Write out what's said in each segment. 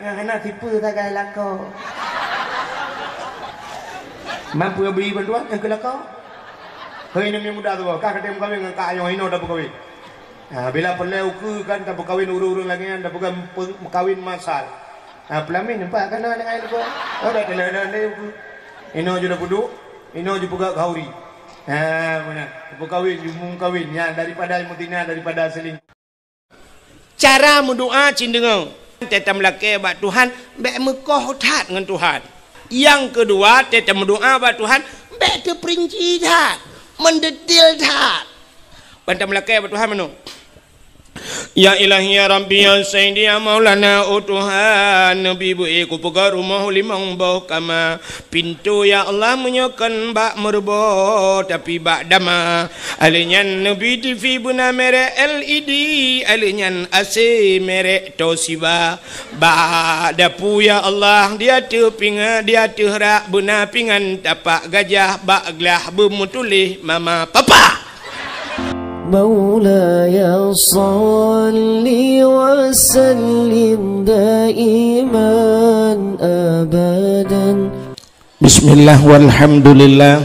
yang kena tipu tak gaya lako. Mampu beri bantuan yang kelako. Hei ini muda tu, kak ketemu kawin dengan kak yang ino dah berkawin. Bila pelai uku kan tak berkawin urung-urung lagi kan, tak bukan berkawin masal. Pelamin nampak kan dengan air lako. Oh dah uku. Ino je dah duduk, ino je buka kauri. Mana? Berkawin, jumung kawin. Ya daripada mutina daripada seling. Cara mendoa cindengau. Teta melake bak Tuhan, bek mekoh tat dengan Tuhan. Yang kedua, teta mendoa bak Tuhan, bek terperinci tat, mendetil tat. Bantah melake bak Tuhan menu. Ya ilahi ya rabbi ya sayyidi ya maulana oh Tuhan nabi bu ku pegar rumah limang bau kama pintu ya Allah menyokan bak merbo tapi bak dama alinyan nabi TV buna merek LED alinyan AC merek Toshiba bak dapu ya Allah dia tu pinga dia tu rak buna pingan tapak gajah bak gelah bermutulih mama papa. مولاي صل وسلم دائما أبدا. بسم الله والحمد لله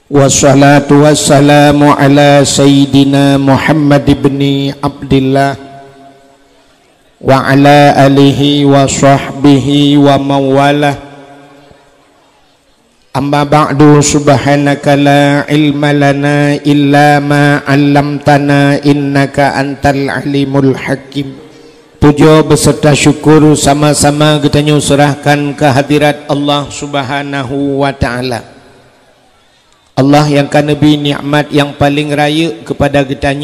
والصلاة والسلام على سيدنا محمد بن عبد الله وعلى آله وصحبه ومن والاه. Amma ba'du subhanaka la ilma lana illa ma 'allamtana innaka antal alimul hakim. Puja beserta syukur sama-sama kita serahkan ke hadirat Allah Subhanahu wa taala. Allah yang kan nabi nikmat yang paling raya kepada kita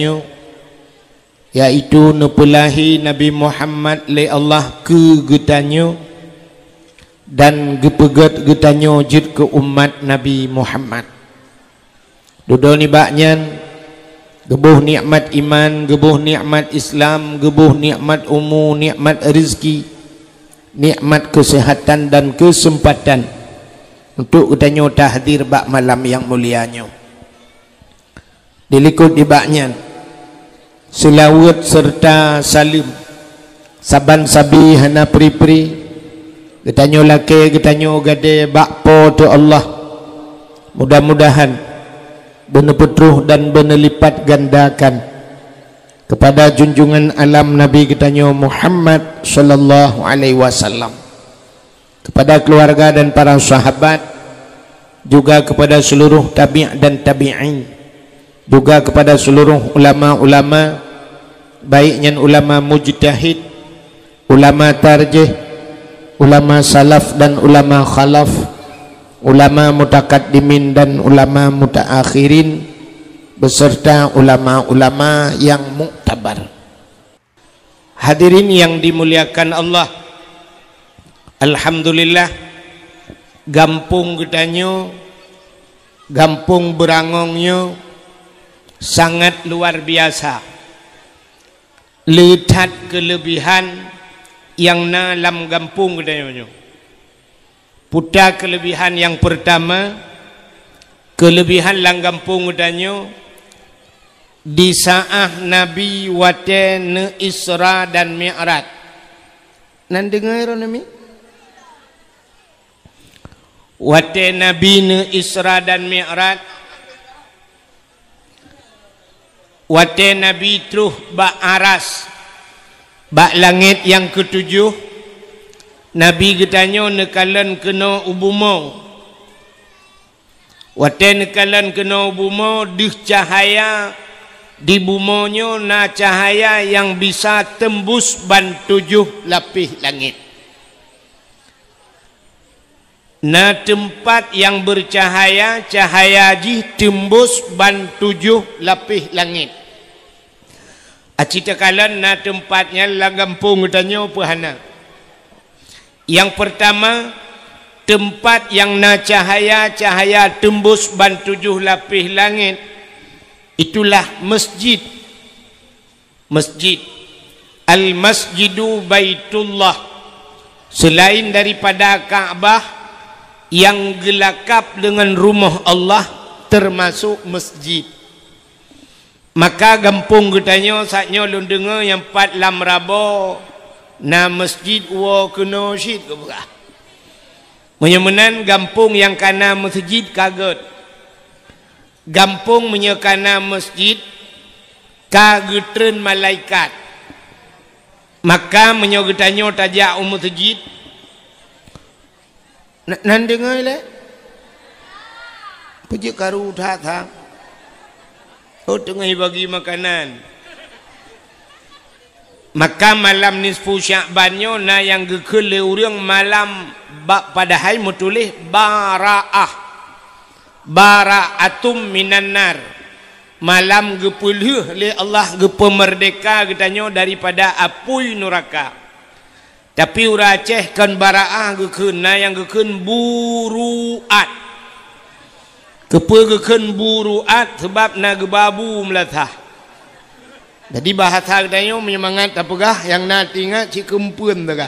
yaitu nepelahi Nabi Muhammad le Allah ke kita dan gepegat getanyo jid ke umat Nabi Muhammad. Duduk ni baknyan gebuh nikmat iman, gebuh nikmat Islam, gebuh nikmat umur, nikmat rezeki, nikmat kesehatan dan kesempatan untuk getanyo tahdir bak malam yang mulianya. Dilikut di baknyan selawat serta salim saban sabi hana pri-pri getanyo laki, getanyo gade bakpo tu Allah. Mudah-mudahan benar petruh dan benar lipat gandakan kepada junjungan alam Nabi getanyo Muhammad sallallahu alaihi wasallam, kepada keluarga dan para sahabat, juga kepada seluruh tabi' dan tabi'in, juga kepada seluruh ulama-ulama, baiknya ulama mujtahid, ulama tarjih, ulama salaf dan ulama khalaf, ulama mutakaddimin dan ulama mutaakhirin, beserta ulama-ulama yang muktabar. Hadirin yang dimuliakan Allah, alhamdulillah gampung getanyo, gampung berangongnya sangat luar biasa. Letak kelebihan yang dalam gampung gedanyo. Putar kelebihan yang pertama, kelebihan lang gampung gedanyo di saat Nabi wate ne Isra dan Mi'raj. Nan dengar nami? Wate Nabi ne Isra dan Mi'raj. Wate Nabi truh ba aras bak langit yang ketujuh. Nabi getanyo nekalan kena ubumo. Wate nekalan kena ubumo dih cahaya di bumonyo na cahaya yang bisa tembus ban 7 lapis langit. Na tempat yang bercahaya, cahaya ji tembus ban 7 lapis langit. Acita kalan na tempatnya lagampung tanya pahana. Yang pertama, tempat yang na cahaya tembus ban 7 lapis langit, itulah masjid. Masjid Al-Masjidu Baitullah, selain daripada Ka'bah yang gelakap dengan rumah Allah, termasuk masjid. Maka gampung getanyo saknyo lun dengar yang 4 lam rabo na masjid wa kena syid ke berah. Menyemenan gampung yang kana masjid kaget. Gampung menyekana masjid kagetren malaikat. Maka menyogetanyo tajak masjid. Nan dengar le. Puji karu thang. Oh tengah bagi makanan. Maka malam nisfu Sya'bannya na yang gekele urang malam padahal mutulih bara'atum minan nar. Malam gepuluh le Allah gepemerdeka getanyo daripada api neraka. Tapi ura Aceh kan bara'ah gekeun na yang gekeun buruat. Kepe gekeun buruat sebab na gebabu melatah. Jadi bahasa katanya menyemangat apakah yang nanti ingat si kempun takah.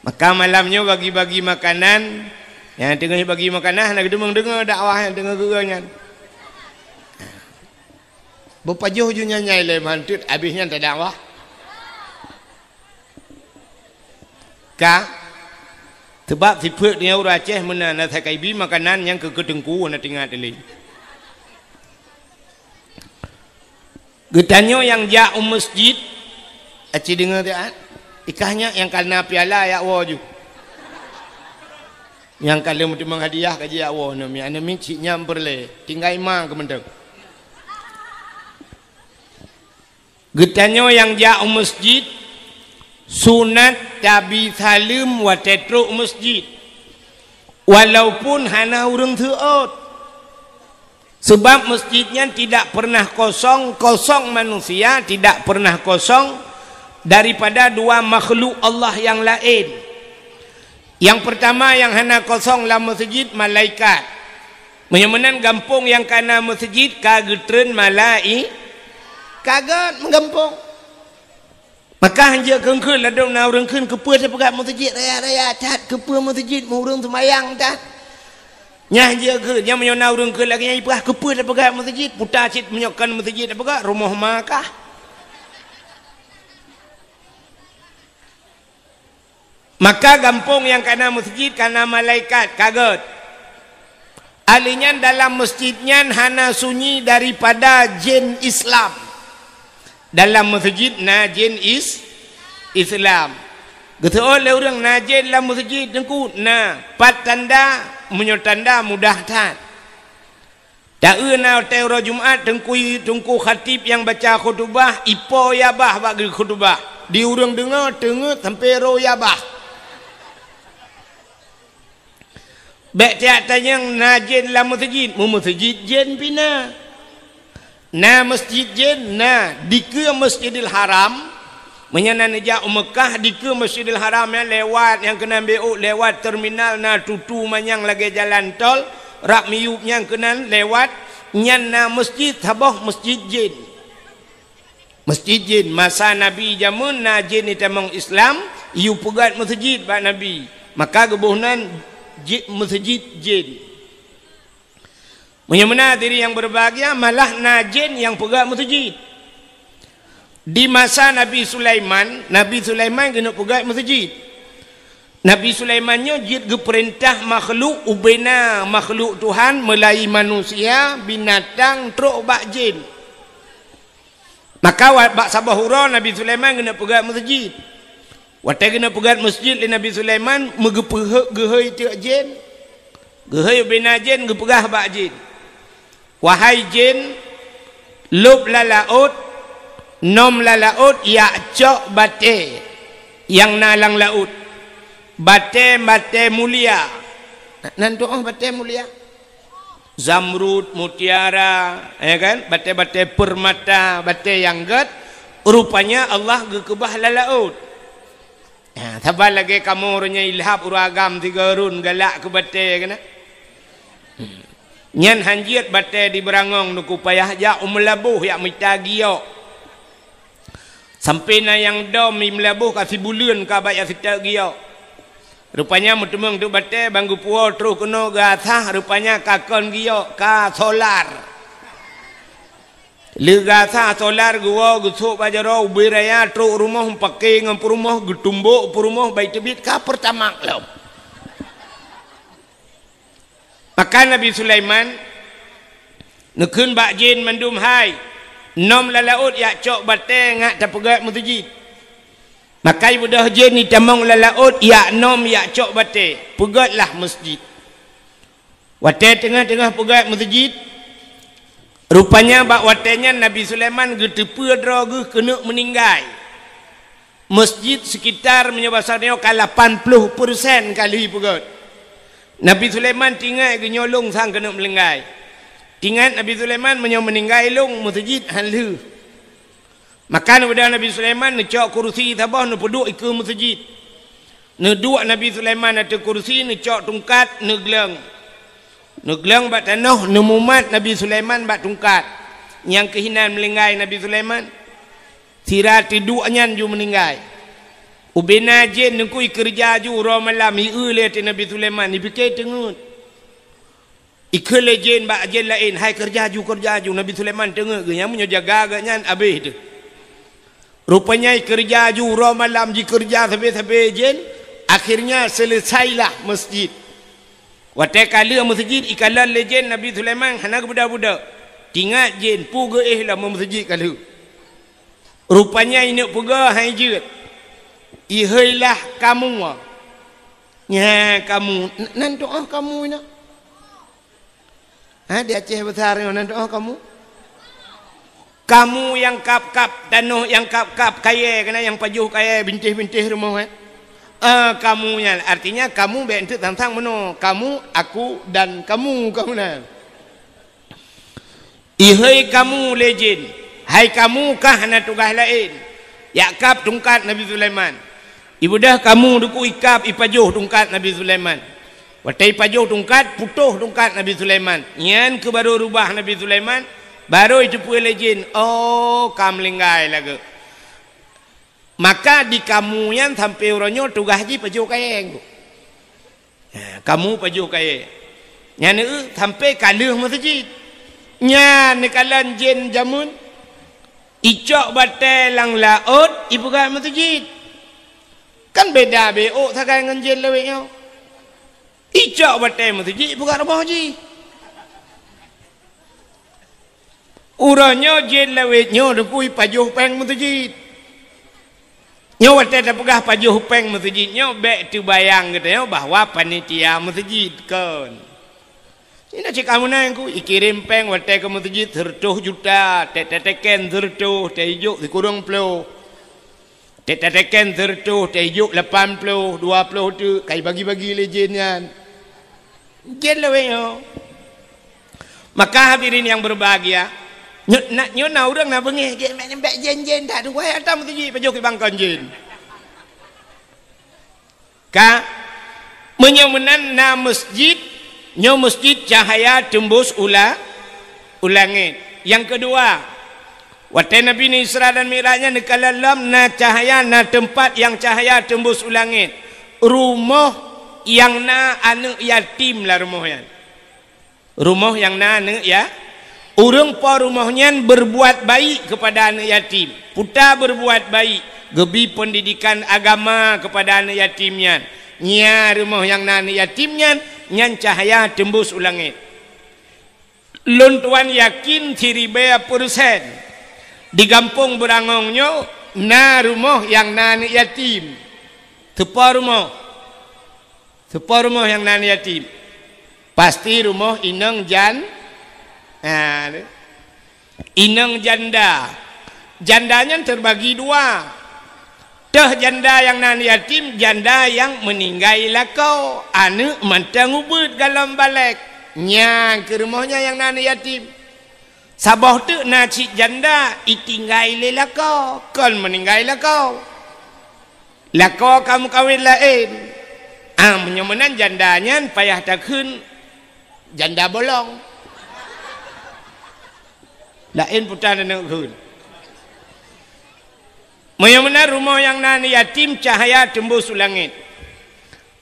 Maka malamnya bagi-bagi makanan, yang tengah bagi makanan nak dengar dakwah yang tengah geranya. Berpajuh je nyanyi le mantut habisnya tak dakwah. Ka sebab si pek dia orang Aceh mana nak sakaibi makanan yang ke kedengku nak tinggal deli. Getanyo yang jauh masjid, aci dengar tak? Ikahnya yang kalna piala ya waju. Yang kalau mesti menghadiah kaji ya wah nami, nami ciknya berle, tinggal imam kementerian. Getanyo yang jauh masjid, sunat tabi salim wa tetruk masjid. Walaupun hana urang teot. Sebab masjidnya tidak pernah kosong manusia, tidak pernah kosong daripada dua makhluk Allah yang lain. Yang pertama yang hana kosong dalam masjid malaikat. Menyemenan gampung yang kana masjid kagetren kaget menggampung. Maka hanja kengkul ladong na urang keun kepe sepegat masjid raya cat kepe masjid mu urang semayang cat. Nya je ke nya menyona urang ke lagi nya ipah kepe dah pegat masjid putar cit menyokan masjid dah pegat rumah makah. Maka gampung yang kana masjid kana malaikat kaget. Alinya dalam masjidnya hana sunyi daripada jin Islam. Dalam masjid na jin Islam. Gitu oleh orang najin dalam masjid dengku na pat tanda menyotanda mudah tat. Tak na teora Jumaat tengku khatib yang baca khutbah ipo yabah bagi khutbah. Di urang dengar tengah sampai ro yabah. Bek tiak tanya najin dalam masjid, mu masjid jin pina. Na masjid jin na di ke Masjidil Haram. Menyanan ejak Mekah di ke Masjidil Haram yang lewat yang kena BO lewat terminal na tutu manyang lagi jalan tol rak miup yang kena lewat nyan na masjid habah masjid jin. Masjid jin masa Nabi jamun na jin itamang Islam iu pegat masjid bak Nabi. Maka gebuhnan masjid jin. Menyemena diri yang berbahagia malah na jin yang pegat masjid. Di masa Nabi Sulaiman kena pegat masjid. Nabi Sulaimannya jid geperintah makhluk ubena makhluk Tuhan mulai manusia, binatang, truk bak jin. Maka bak sabahura Nabi Sulaiman kena pegat masjid. Watai kena pegat masjid li Nabi Sulaiman megepehek gehoi tiak jin. Gehoi ubena jin gepegah bak jin. Wahai jin, lub lalaut nom la laut ya cok bate yang nalang laut bate mulia nan doa bate mulia zamrud mutiara ya kan bate permata bate yang get rupanya Allah gekebah la laut ya tabal lagi kamu orangnya ilhab uragam tiga run galak ke bate kan nyan hanjiat bate di berangong nuku payah ja umlabuh ya mitagio sampai na yang dom melabuh kasih bulan ka bayar sitak giau. Rupanya mutemeng tu bate banggu puo terus kena gasah rupanya kakon giau ka solar. Lega sa solar gua gusuk bajaro ubiraya truk rumah pakai ngam rumah getumbuk rumah baik tebit ka pertama lo. Maka Nabi Sulaiman nekun bak jin mendum hai nom lalaut ya cok bateng ngak tapegat mutujid. Maka budah jin ni tamong lalaut ya nom ya cok bate pegatlah masjid. Wate tengah-tengah pegat mutujid. Rupanya bak watenya Nabi Sulaiman getepe droge kena meninggal. Masjid sekitar menyebasarnya ke 80% kali pegat. Nabi Sulaiman tinggal genyolong sang kena melenggai. Tinggal Nabi Sulaiman meninggal long masjid halu. Maka udah Nabi Sulaiman necok kursi tabah nepeduk ke masjid. Neduk Nabi Sulaiman ada kursi necok tungkat negleng. Neglang bat tanah nemumat Nabi Sulaiman bat tungkat yang kehinan melinggai Nabi Sulaiman sira tiduknya ju meninggal ubena jin nengkui kerja ju ro malam ieu le Nabi Sulaiman dipikir tengut ikele jin bat jin lain hai kerja ju Nabi Sulaiman tengok ge yang menjaga agaknya habis tu rupanya kerja ju ro malam ji kerja sampai jin akhirnya selesailah masjid. Watai kala masjid ikalan legend Nabi Sulaiman hanak budak-budak. Tingat jin puga lah masjid kala. Rupanya ini puga hai jut. Ihailah kamu. Ya kamu nan doa kamu ini. Ha di Aceh besar nan doa kamu. Kamu yang kap-kap tanah yang kap-kap kaya kena yang pajuh kaya bintih-bintih rumah kamunya artinya kamu bentuk tentang meno kamu aku dan kamu nah ihai kamu legend hai kamu kah na tugas lain yakap tungkat Nabi Sulaiman ibu dah kamu duku ikap ipajuh tungkat Nabi Sulaiman watai pajuh tungkat putuh tungkat Nabi Sulaiman nyan ke baru rubah Nabi Sulaiman baru itu pun legend oh kam linggai lagi. Maka di kamu yang sampai orangnya tugas ji pajuh kaya kamu pajuh kaya nyane sampai kaluh masjid nyane kalan jin jamun icok batai lang laut ibu kat masjid kan beda beo sakai dengan jin leweknya icok batai masjid ibu kat rumah ji urangnya jin leweknya dekui pajuh peng masjid nyo wate dah pegah pajuh peng masjid nyo bek tu bayang katanya bahwa panitia masjid kan ini cik kamu nang ku ikirim peng wate ke masjid 100 juta teteken 100 tejuk dikurang puluh teteken 100 tejuk 80 20 tu kai bagi-bagi lejennya jen lewe yo maka hadirin yang berbahagia nyo na urang na bengih ge mek jen tak ada wai atam tu ji pajuh ke bangkon jen ka menyemenan na masjid nyo masjid cahaya tembus ulangit yang kedua watai Nabi ni Isra dan Mi'rajnya nekalalam na cahaya na tempat yang cahaya tembus ulangit rumah yang na anak yatim lah rumah yang na anak ya urang pa rumahnya berbuat baik kepada anak yatim. Puta berbuat baik. Gebi pendidikan agama kepada anak yatimnya. Nya rumah yang anak yatimnya. Nyan cahaya tembus ulangit. Lun tuan yakin 300% di kampung berangongnya. Na rumah yang anak yatim. Tepa rumah yang anak yatim. Pasti rumah inang inang jandanya terbagi dua dah janda yang nan yatim janda yang meninggal lakau anak mantang ubud dalam balik nyang ke rumahnya yang nan yatim sabah tu nacik janda itinggal lakau kan meninggal lakau kamu kawin lain menyemenan jandanya payah takun janda bolong lain putar dan kun. Mana rumah yang nani yatim cahaya tembus langit.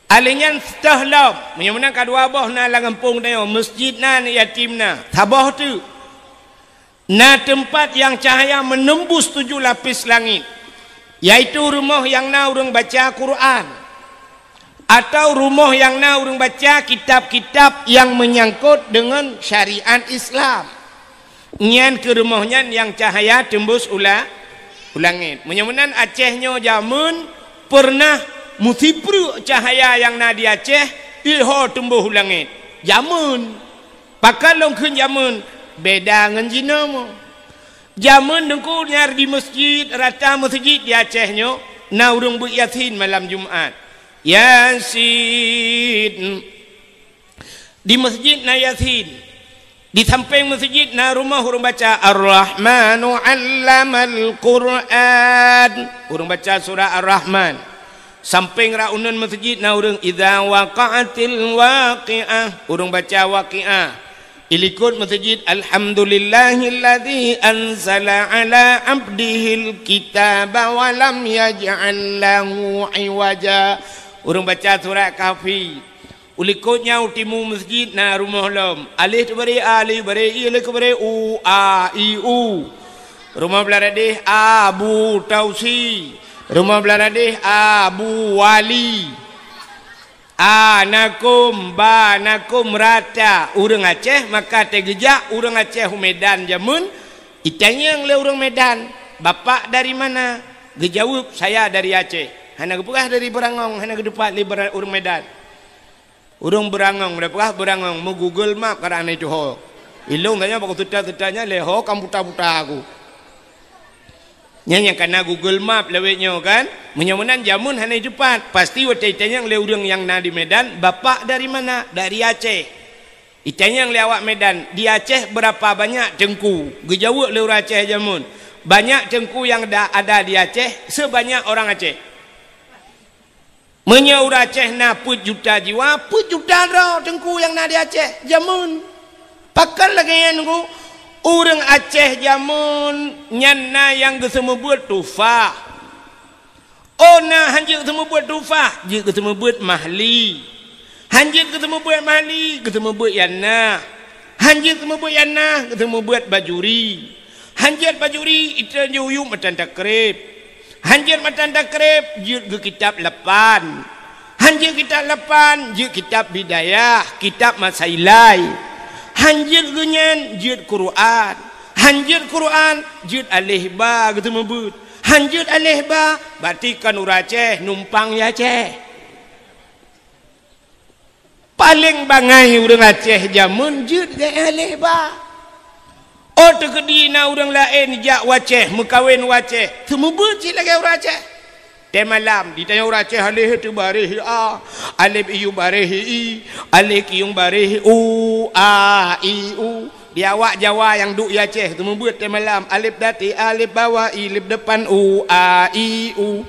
Alinyan setahlam. Mana kedua boh na langampung tayo masjid nani yatim na. Tabah tu. Na tempat yang cahaya menembus 7 lapis langit, yaitu rumah yang na urang baca Quran, atau rumah yang na urang baca kitab-kitab yang menyangkut dengan syariat Islam. Nyan ke rumahnya yang cahaya tembus langit. Menyemenan Acehnya zaman pernah musibru cahaya yang na di Aceh iho tembus langit. Zaman pakai longkeun zaman beda ngan jina mo. Zaman dengku nyar di masjid, rata masjid di Acehnya na urang bu Yasin malam Jumat. Yasin di masjid na Yasin. Di samping masjid na rumah urang baca Ar-Rahmanu 'allamal Qur'an. Urang baca surah Ar-Rahman. Samping raunan masjid na urang idza waqa'atil waqi'ah. Urang baca Waqi'ah. Ilikut masjid alhamdulillahilladzi anzala ala abdihil kitaba wa lam yaj'al lahu iwaja. Urang baca surah Kahfi. Ulikutnya utimu masjid na rumah lom. Alif beri alif beri i alif beri u a i u. Rumah beladih Abu Tausi. Rumah beladih Abu Wali. Anakum banakum rata. Urang Aceh maka tegejak urang Aceh Medan jamun. Itanya yang le urang Medan. Bapak dari mana? Gejawab saya dari Aceh. Hana gepukah dari Berangong, hana gedepat li urang Medan. Urang Berangong, berapa Berangong mau Google Map karena itu ho. Ilung tanya bakal tuta-tutanya leho kamu buta-buta aku. Nyanya karena Google Map lewetnya kan. Menyamunan jamun hanya cepat. Pasti waktu itanya yang le urang yang na di Medan. Bapak dari mana? Dari Aceh. Itanya yang le awak Medan. Di Aceh berapa banyak cengku? Gejawab le urang Aceh jamun. Banyak cengku yang ada di Aceh sebanyak orang Aceh. Menyaur Aceh na put juta jiwa, put juta rau tengku yang na di Aceh jamun. Pakan lagi yang nunggu orang Aceh jamun nyana yang kesemu buat tufah. Oh na hanjir kesemu buat tufah, jik kesemu buat mahli. Hanjir kesemu buat mahli, kesemu buat yana. Hanjir kesemu buat yana, kesemu buat bajuri. Hanjir bajuri itu juyuk macam takrib. Hanjir matan takrib jut ke kitab 8. Hanjir kitab 8 jut kitab bidayah, kitab masailai. Hanjir genyan jut Quran. Hanjir Quran jut alih ba gitu membut. Hanjir alih ba berarti kan urang Aceh numpang ya Aceh. Paling bangai urang Aceh jamun jut alih ba. Oh terkedina orang lain jak Aceh, mekawin Aceh. Semua bercik lagi orang Aceh. Teh malam ditanya orang Aceh alih tu barih a, alif iu barih i, alif iung barih u a i u. Dia awak Jawa yang duk Aceh semua buat teh malam alif dati alif bawah i alif depan u a i u.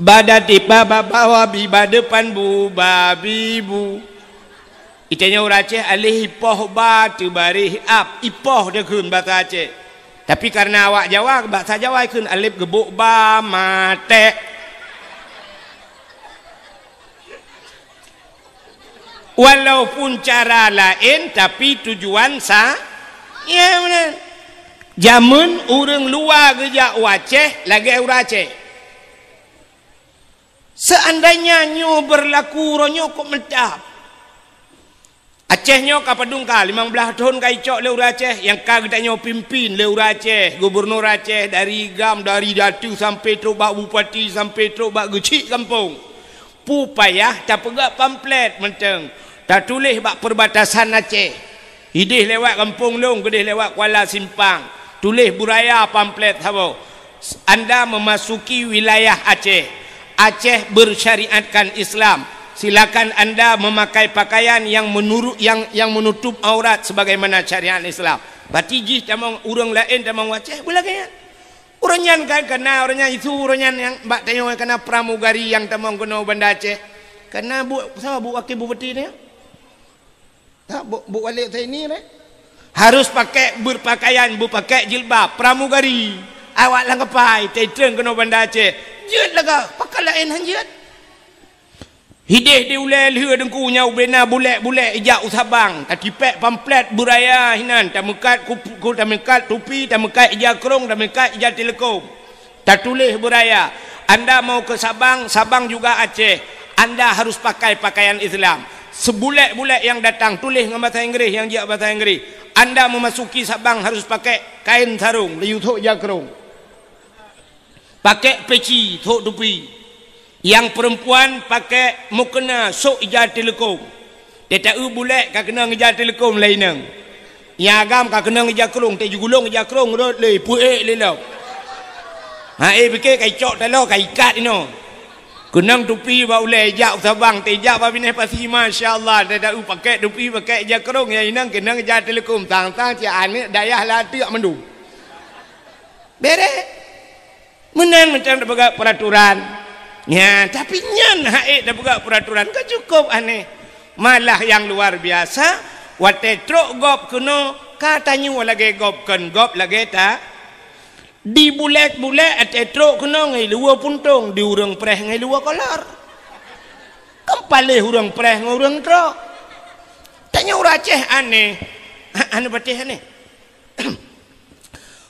Badati baba bawah bi depan bu babi bu. Itanya orang Aceh alih ipoh ba tu barih ap ipoh dia kun bahasa Aceh. Tapi karena awak Jawa bahasa Jawa kun alif gebuk ba mate. Walaupun cara lain tapi tujuan ya benar. Jamun orang luar gejak Aceh lagi orang Aceh. Seandainya nyo berlaku ronyo kok mentap. Acehnya kapadung ka 15 tahun ka icok le urang Aceh yang ka gedanyo pimpin le urang Aceh, gubernur Aceh dari Gam dari Datu sampai teruk bak bupati sampai teruk bak gecik kampung. Pu payah tak pegak pamflet menteng. Tak tulis bak perbatasan Aceh. Hidih lewat kampung long, gedih lewat Kuala Simpang. Tulis buraya pamflet sabo. Anda memasuki wilayah Aceh. Aceh bersyariatkan Islam. Silakan anda memakai pakaian yang menurut yang menutup aurat sebagaimana syariat Islam. Berarti jih tamang urang lain tamang Aceh boleh kan? Uranyan kan kena orangnya itu uranyan yang mbak tanya kena pramugari yang tamang kena Banda Aceh. Kena bu sama bu wakil bupati ni. Tak bu wali saya ini ni. Harus pakai berpakaian, bu pakai jilbab pramugari. Awak lang kepai, teteng kena Banda Aceh. Jut laga pakai lain hanjat. Hidih di ulai liha dengku nyau bena bulek-bulek ijak usabang. Tak kipek pamplet buraya hinan. Tak mekat kuku, tak mekat tupi, tak mekat ijak kerong, tak mekat ijak telekom. Tak tulis buraya. Anda mau ke Sabang, Sabang juga Aceh. Anda harus pakai pakaian Islam. Sebulek-bulek yang datang tulis dengan bahasa Inggeris, yang ijak bahasa Inggeris. Anda memasuki Sabang harus pakai kain sarung, liu thok ijak kerong. Pakai peci, thok tupi. Yang perempuan pakai mukena sok ijat telekom. Dia tak bulek kau kena ngejar telekom lain nang. Yang agam kau kena ngejar kerung, tak jugulung ngejar kerung rot le puek le lau. Ha fikir kai cok talo kai ikat ino. Kenang tupi ba ulai ijak Sabang, tejak ba bineh pasi masya-Allah dia tak pakai tupi pakai ijak kerung yang inang kena ngejar telekom tang-tang cian ni dayah lah tiak mendu. Bere. Menan macam dah peraturan. Ya, tapi nyan haik dah buka peraturan kan cukup aneh. Malah yang luar biasa, wate truk gop kuno katanya lagi gop kan gop lagi tak. Di bulek-bulek ate truk kuno ngai luar puntung, di urang preh ngai luar kolar. Kempalih urang preh ngai urang truk. Tanya urang Aceh aneh. Anu patih aneh.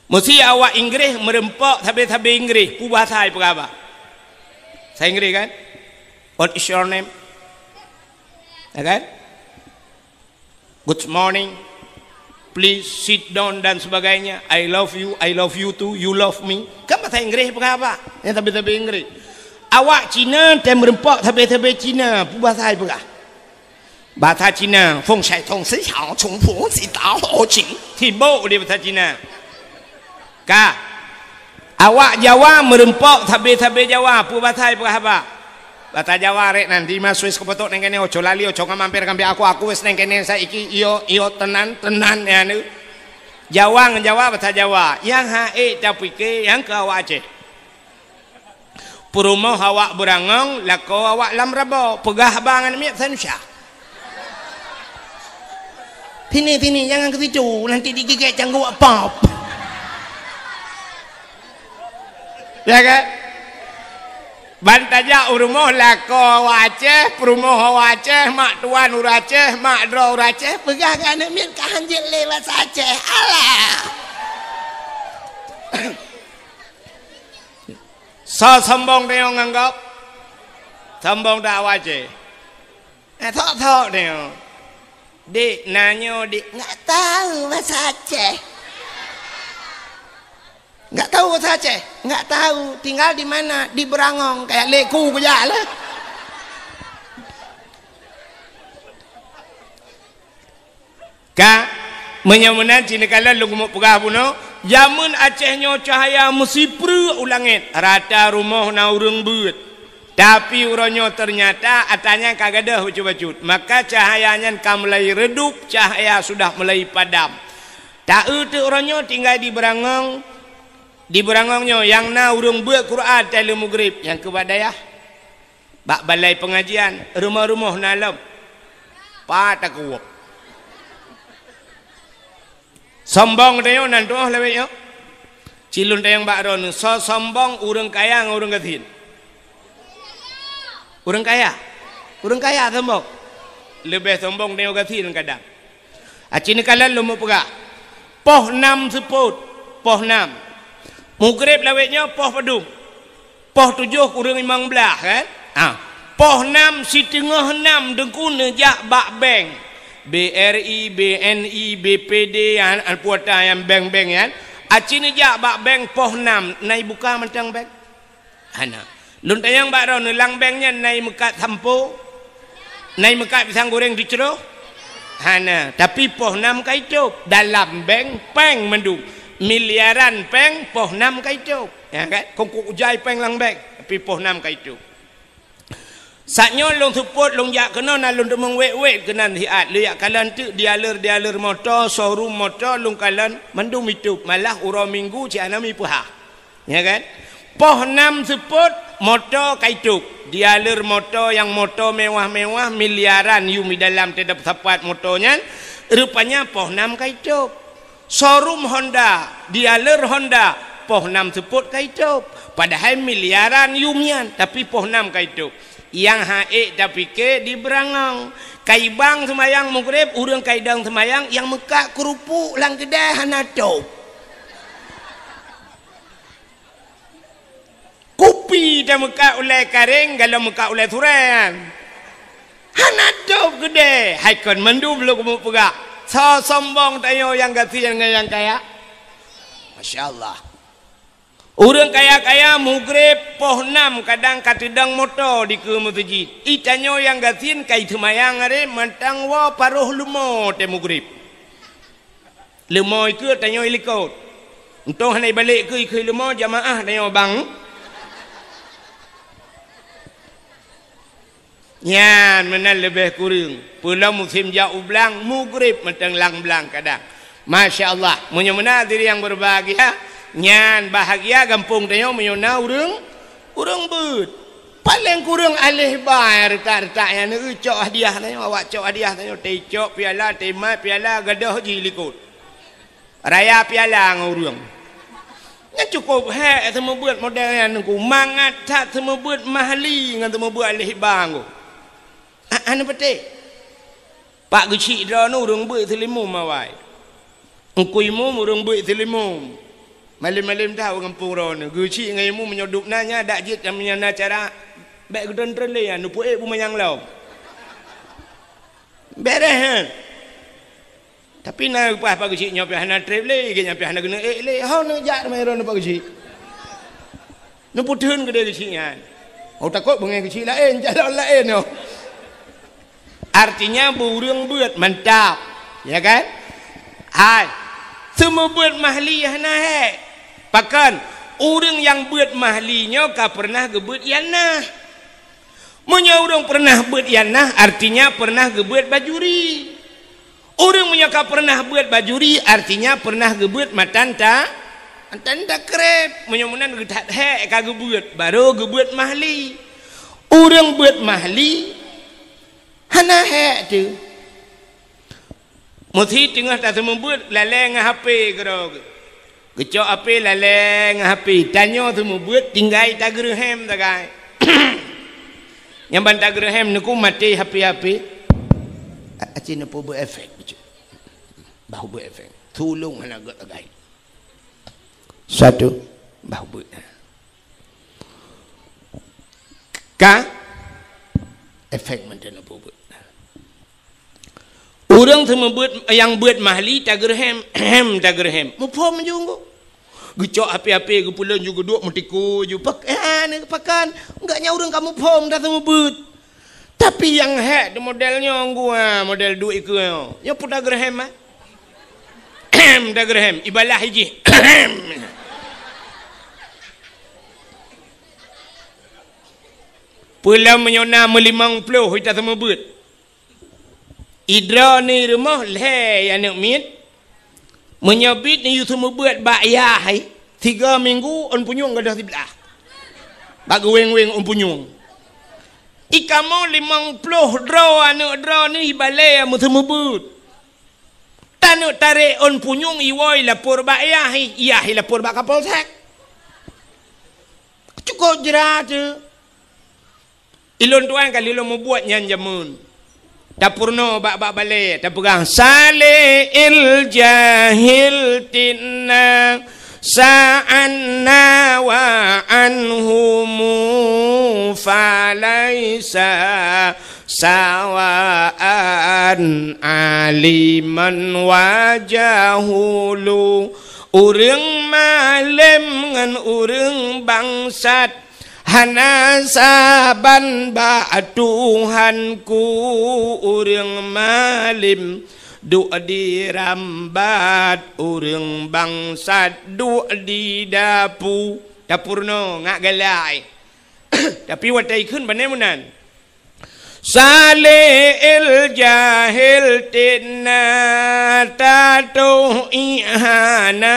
Mesti awak Inggeris merempak habis-habis Inggeris, pu bahasa apa khabar? Saya Inggeris kan? What is your name? Ya kan? Good morning. Please sit down dan sebagainya. I love you too, you love me. Kan bahasa Inggeris apa? Yang tapi Inggeris. Awak Cina dan merempak tapi Cina. Bahasa apa? Bahasa Cina. Feng Shai Tong Si Hao Chung Pu Si Dao Ho Jing. Tiba di bahasa Cina. Kak. Awak Jawa merempak tabe-tabe Jawa pu bahasa apa? Bahasa Jawa rek nanti mas wis kepetok neng kene ojo lali ojo ngamampir kambi aku wis neng kene saiki iyo tenan ya nu. Jawa bahasa Jawa. Yang hae capike yang ke awak Aceh. Perumoh awak berangong lako awak lam rabo pegah bangan miak sanusya. Tini jangan ke situ nanti digigit canggu pop. Ya kan? Bantaja urumoh lako Aceh, perumoh Aceh, mak tuan Aceh, mak dro Aceh, pegah kan mian kahanjil lewat Aceh. Alah. So sombong dia nganggap. Sombong dah Aceh. Thok dia. Dik nanyo dik enggak tahu bahasa Aceh. Enggak tahu bahasa Aceh, enggak tahu. Tinggal di mana? Di Berangong, kayak leku aja lah. Kak, menyamunan Cina kala lu mau pegah puno, jamun Acehnya cahaya mesti pru ulangit. Rata rumah na urang beut. Tapi uronyo ternyata atanya kagak dah bacut-bacut. Maka cahayanya mulai redup, cahaya sudah mulai padam. Tak tu uronyo tinggal di Berangong. Di Berangongnya yang na urung buat Quran tele maghrib yang ke badayah bak balai pengajian rumah-rumah nalam patak kuwak sombong dia nan doh lewetnya cilun dia yang bak ron so sombong urang kaya urang gatin urang kaya sombong lebih sombong dia gatin kadang acini kalan lu mau pegak poh 6 seput poh 6 Maghrib lawetnya poh padung. Poh 7 kurang 15 kan? Poh 6 si tengah 6 dengkuna jak bak bank. BRI, BNI, BPD yang puata yang bank-bank kan. Acini jak bak bank poh 6 nai buka macam bank. Ana. Lun tayang bak ro nelang banknya nai mekat sampo. Nai mekat pisang goreng diceroh. Ana, tapi poh 6 kaicup dalam bank peng mendung. Miliaran peng poh 6 kaicup ya kan kongku ujai peng lang bek tapi poh 6 kaicup saknyo long support long jak kena na long demeng wek kenan hiat lu yak kalan tu dialer motor showroom motor long kalan mendung mitup malah uro minggu ci anami puha ya kan poh 6 support motor kaicup dialer motor yang motor mewah-mewah miliaran yumi dalam tidak tepat motornya rupanya poh 6 kaicup showroom Honda, dealer Honda, poh 6 seput kaicup. Padahal miliaran yumian, tapi poh 6 kaicup. yang haik tapi ke di berangong kai bang semayang maghrib urang kai dang semayang yang mekak kerupuk lang kedai hanadop kopi dah mekak ulai karing kalau mekak ulai turan hanadop kedai haikon mandu belum kamu pegak so sombong tayo yang gati dengan yang kaya Masya Allah. Orang kaya-kaya mugrib poh 6 kadang katedang motor di ke masjid. Itanyo yang gatin kai semayang are mantang wa paruh lumo te mugrib. Lumo iku tanyo ilikot. Untung hanai balik ke ikut lumo jamaah tanyo bang. Nyan menal lebih kurang. Pulau musim jauh belang mugrib mantang lang belang kadang. Masya Allah. Munya-munya diri yang berbahagia. Nyan bahagia kampung tayo menyona urang beut paling kurang alih bayar retak-retak yang cok hadiah tayo awak cok hadiah tayo teh cok piala teh mai piala gadah ji likut raya piala ngurang ngan cukup hek semua buat model yang nungku mangat tak semua buat mahli ngan semua buat alih bang anu pete pak gecik dah nu urang beut selimum awai engkui mu urang beut selimum malam-malam tahu kampung ron guci ngai mu menyodup nanya dak jit yang menyana cara baik gudon trele anu puek bu mayang law beres tapi na pas pak guci nyopi hana trele ge nyopi hana guna le ha na jak mai ron pak guci nu puteun gede guci nya oh takut bengai guci lain jalan lain no artinya burung beut mantap ya kan hai semua buat mahli hana hek pakan orang yang buat mahlinya ka pernah gebut yanah munya orang pernah buat yanah artinya pernah gebut bajuri orang munya ka pernah buat bajuri artinya pernah gebut matanta krep munya munan gedat hek ka gebut baru gebut mahli orang buat mahli hana hek tu mesti tengah tak sembuh laleng HP kerog kecok HP laleng HP tanya semua buat tinggal tagerhem tagai yang ban tagerhem nuku mati HP acin apa buat efek bahu buat efek tolong hana got tagai satu bahu buat ka efek mantan apa buat orang semua buat yang buat mahli tagerhem tagerhem mupom junggu gecok api-api gepulan juga duk metiku ju pakan enggaknya orang kamu pom dah semua buat tapi yang hek modelnya gua model duit ke nya pun tagerhem tagerhem ibalah hiji pulau menyona melimang puluh kita semua buat idra ni rumah leh anak mit menyabit ni you semua buat bayar 3 minggu on punyung gadah sebelah bagi weng-weng on punyung ikamo 50 draw anak draw ni balai amu semua buat tanuk tarik on punyung iwoi lapor bayar iya lapor bak kapolsek cukup jerat tu ilon tuan kali lo mau buat nyan jamun dapurno bak balai tak pegang salih il jahil tinna sa'anna wa anhumu falaisa sawa'an aliman wa jahulu urang malim ngan urang bangsat hana saban ba Tuhanku urang malim du dirambat urang bangsat du di dapurno ngak galai tapi watai kun banemunan salil jahil tinna tatu ihanatima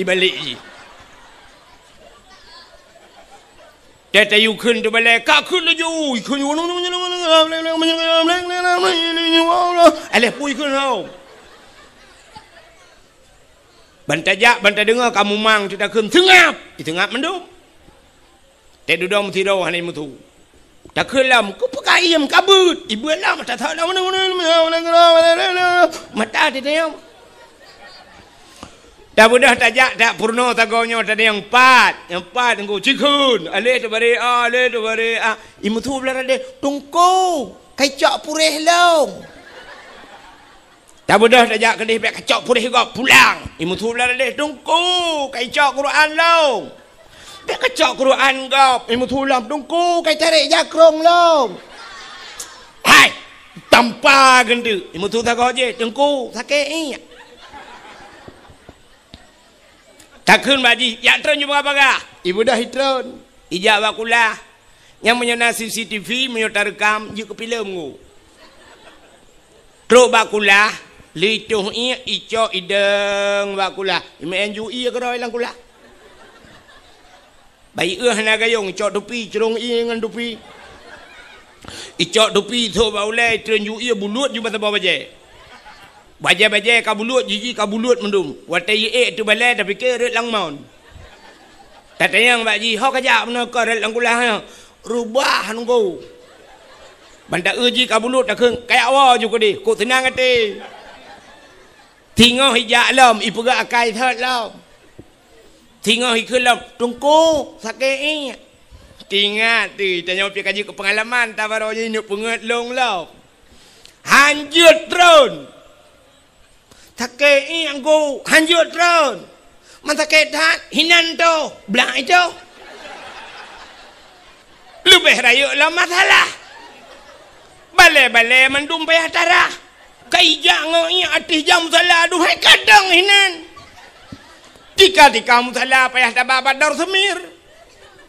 ibalik Data you kun tu balai kak kun tu you kun you aleh pui kun tau bantajak bantah dengar kamu mang kita kun tengap mendung tak duduk mesti dah hanai mutu tak kelam ku pakai ayam kabut ibu lah mata tak mana mata ada yang dah mudah tajak tak purno tagonya tadi yang empat engkau cikun ale tu bare imu tu belar ada tungku kacak purih long tak mudah tajak kedih pek kacak purih kau pulang imu tu belar ada tungku kacak Quran long pek kacak Quran kau imu tu lam tungku kai tarik jakrong long hai tanpa gendu imu tu tago je tungku sakit ni takun baji ya tron juga apa ibu dah hitron ijak bakulah yang menyana CCTV menyota rekam je ke film ngu truk bakulah lituh ia icok ideng bakulah ime enju ia ke ilang kulah bayi hana gayung icok dupi cerong ia dengan dupi icok dupi tu baulai trenju ia bulut juga tak baje baje kabulut jiji kabulut mendum watai tu balai dah fikir red lang maun tata yang baji ho kajak bena ka red lang kulah rubah nunggu banda uji kabulut dah keung kayak wa juga di ku tenang ati tingoh hijak lam ipuga akai thot lam tingoh ikul lam tungku sakit tingat tu tanya pi kaji ke pengalaman ta baro je nyuk penget long lau hanjut drone Take yang go hanjut drone. Mantake dat hinan tu, belang itu. Lebih raya lah masalah. Bale mendum payah darah. Kaijak ngoi atis jam salah duhai kadang hinan. Jika kamu salah payah tabah badar semir.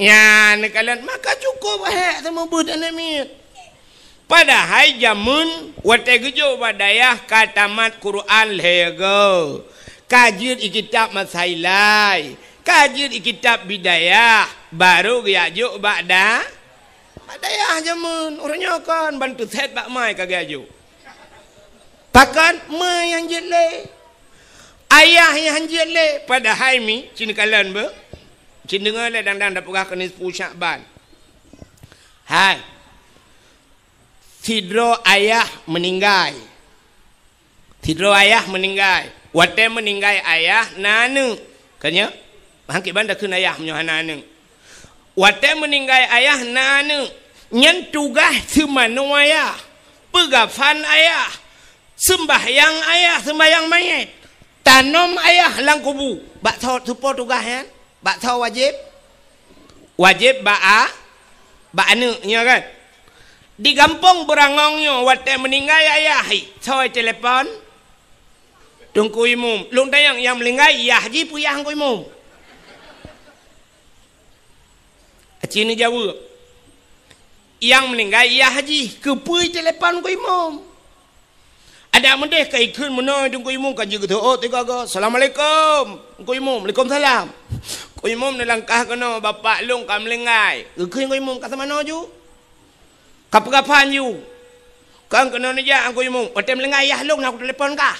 Ya nekalan maka cukup hek sama budak namit. Padahal jamun wate gejo badayah katamat Quran lego. Kajir kitab masailai, kajir kitab bidayah, baru gajuk bada. Badayah jamun orangnya kan bantu set bak mai kagajuk. Pakan mai yang jele. Ayah yang jele padahal mi cin kalan be. Cin dengar le dang dapur kenis pusak ban. Hai. Tidro ayah meninggal. Tidro ayah meninggal. Wate meninggal ayah nanu. Kanya hangki banda kun ayah menyohan nanu. Wate meninggal ayah nanu. Nyen tugas semanu ayah. Pegafan ayah. Sembahyang ayah, sembahyang mayat. Tanam ayah lang kubu. Bak tahu tupo tugas kan? Bak tahu wajib. Wajib ba'a. Ba'anu nya kan? Di kampung berangongnya wate meninggal ayah coy telepon tungku imum lung tayang yang meninggal ya haji puyah ku imum acini jawab yang meninggal ya haji kepui telepon ku imum ada mendeh kai kun menoi tungku imum kan juga oh tiga go assalamualaikum ku imum waalaikumsalam ku imum nelangkah kono bapak lung kam meninggal ku imum kata mana ju kapan you? Kang kena ni ja aku imum. Otem lengai ayah long nak telefon kah?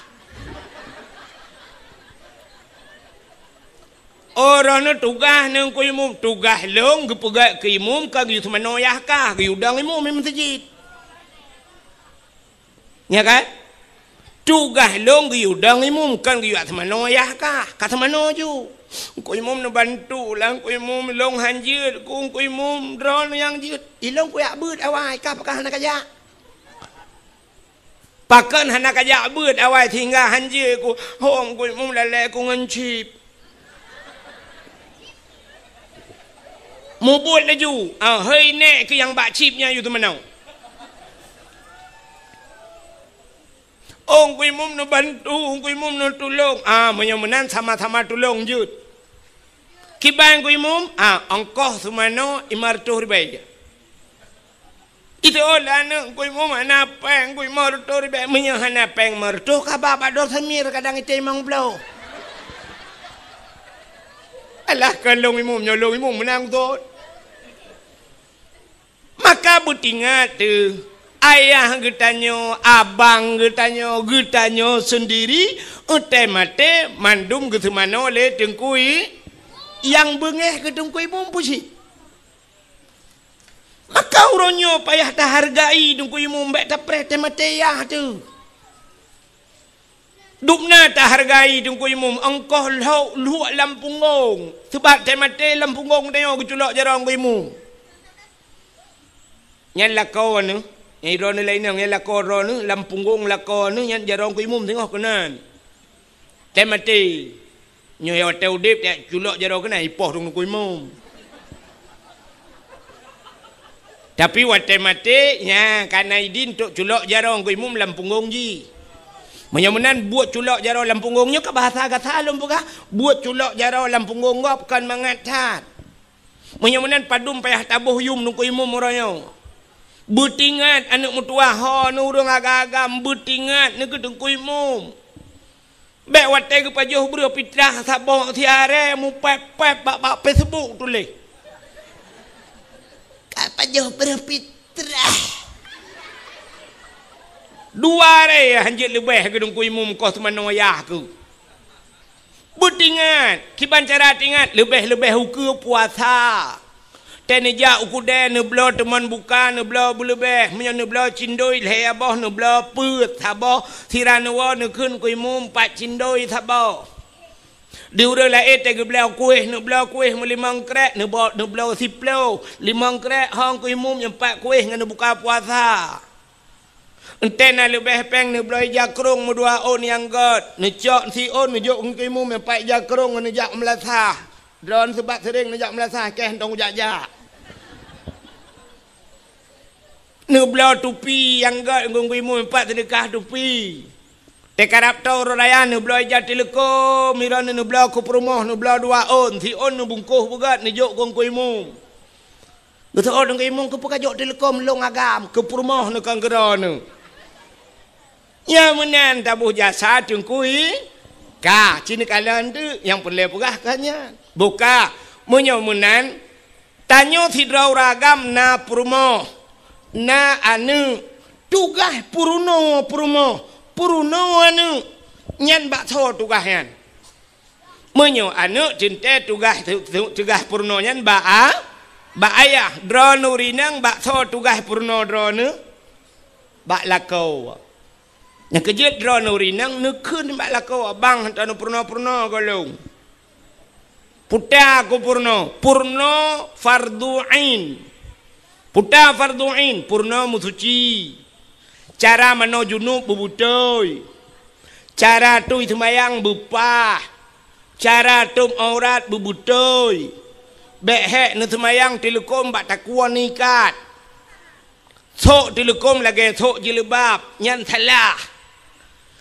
Orang ni tugas ni aku imum. Tugas long gepegak ke imum kang you semano ayah kah? Ke udang imum memang masjid. Ya kan? Tugas long ke udang imum kang you semano ayah kah? Kata mana ju? Ku imum nak bantu lah, ku imum long hanjir, ku imum drone yang jit. Ilong ku yak beut awai, kah pakai hanak kajak. Pakan hanak kajak beut awai tinggal hanjir ku. Hong ku imum lalai ku ngancip. Mubut laju. Hei nek ke yang bak chipnya you tu menau. Ku imum nak bantu, ku imum nak tolong. Menyemenan sama-sama tolong jut. Kiban ku imum, angkoh sumano imartuh ribai. Itu olah nak ku imum anapeng ku imartuh ribai. Menyahana peng martuh kabab ador samir kadang itu imang belau. Alah kalong imum nyolong imum menang tu. Maka butingat tu. Ayah getanyo, abang getanyo sendiri utemate mandum getumano le tengkui yang bengeh ke tengkui imum pusi. Maka Kau ronyo payah tak hargai dong kui mum bek tak pre temateyah tu. Dupna tak hargai dong kui mum engkau luak lampungong. Sebab temate lampungong tengok keculok jarang kui mum. Nyan lakau ni, yang iron lain yang lakau ni lampungong lakau ni nyan jarang kui mum tengok kenan. Temate nyo ya teu dip tak culok jarang kena ipoh dong kui mum. Tapi wate mate nya kana idin tok culok jarong kui mum lampungong ji. Menyamunan buat culok jarong lampungongnya ke bahasa gasa lom buka. Buat culok jarong lampungong ngop kan mangatat. Menyamunan padum payah tabuh yum nu kui mum oranyo. Butingat anak mutua ho nu urang agak-agam butingat nu kedung kui mum. Bek wate ke pajuh bro pitrah sabong tiare mu pep-pep bak Facebook tulis. Apa jauh berfitrah dua re hanjit lebih gedung kui mum kau semana wayah ku butingat kiban cara tingat lebih-lebih uku puasa teneja uku den neblo teman bukan neblo lebih menyo neblo cindoi le abah neblo put sabah siranawa nekun kui mum pat cindoi sabah diurang lain tega belau kuih nak belau kuih melimang krek nak belau siplau limang krek hang kuih mum yang empat kuih dengan buka puasa enten nak lebih peng nak belau jakrung dua on yang god nak cok si on nak jok kuih mum yang empat jakrung nak jak melasah drone sebab sering nak jak melasah keh tong jak-jak nak belau tupi yang god kuih mum empat sedekah tupi tekarap tau raya nu belau ija telekom miran nu belau ku perumoh nu belau dua on si on nu bungkuh bugat ni jok kong kuimu betul on kuimu ku pekajok telekom long agam ku perumoh nu kang gera nu ya menan tabuh jasa tungkui ka cini kalan tu yang perle pegah kanya buka menyo menan tanyo sidrau ragam na perumoh na anu tugas puruno perumoh puruno anu nyan bak tho tugas yan menyo anu cinta tugas puruno nyan ba ayah drone rinang bak tho tugas puruno drone bak lakau yang kejut drone rinang nekun bak lakau abang tanu puruno golong puta ku puruno fardu ain puta fardu ain puruno musuci cara mano junub bubutoi cara tu semayang bupah cara tum aurat bubutoi behek nu semayang telekom bak takwa nikat sok telekom lagi sok jilbab nyan salah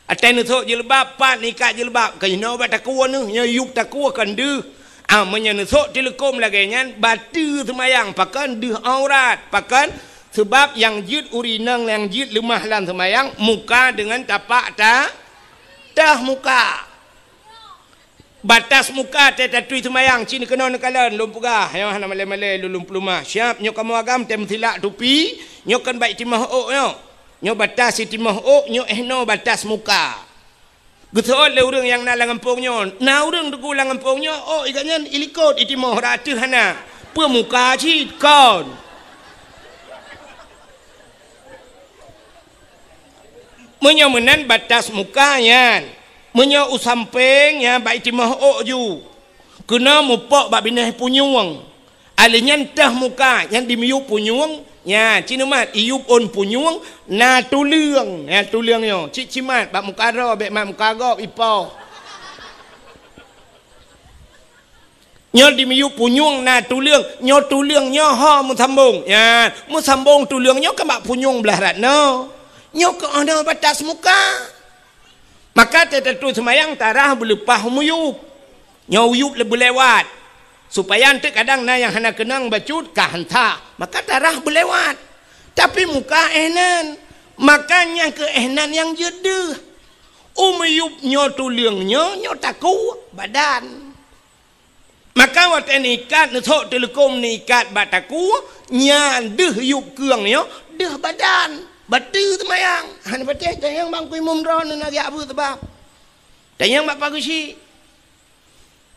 atai nu sok jilbab pat nikat jilbab kaino bak takwa nu nya yuk takwa kan de amanya nu sok telekom lagi nyan batu semayang pakan de aurat pakan sebab yang jid urinang yang jid lemah lan semayang muka dengan tapak dah muka batas muka tetui semayang cini kena nekalan lumpugah yang hana malai-malai lulum pelumah siap nyok kamu agam tem silak tupi nyok kan baik timah ok nyok batas si timah ok nyok ehno batas muka betul le urang yang nak langampung nyo na urang deku langampung nyo oh iganya ilikot itimah ratu hana pemuka cid kon menyamunan batas mukanya menyo usampengnya baik timah ok ju kena mupok bak binah punyuang alinya tah muka yang dimiup punyuang nya cinumat iup on punyuang na tuliang ya tuliangnya cimat bak muka ro bek mak muka gop ipo nyo dimiup punyuang na tuliang nyo tuliangnya ha mu sambung ya mu sambung tuliangnya ke bak punyuang belah ratno nyok ada batas muka maka tertentu semayang tarah berlepah muyup nyuyup lebih lewat supaya nanti kadang na yang hana kenang bacut kah hanta maka tarah berlewat tapi muka ehnan makanya ke ehnan yang jeda umuyup nyo tuliangnya nyo taku badan maka wat nikat nesok telekom nikat bataku nyan deh yup keungnya deh badan batu semayang han pateh tayang bang kui mum ron na ya bu sebab tayang bak pagusi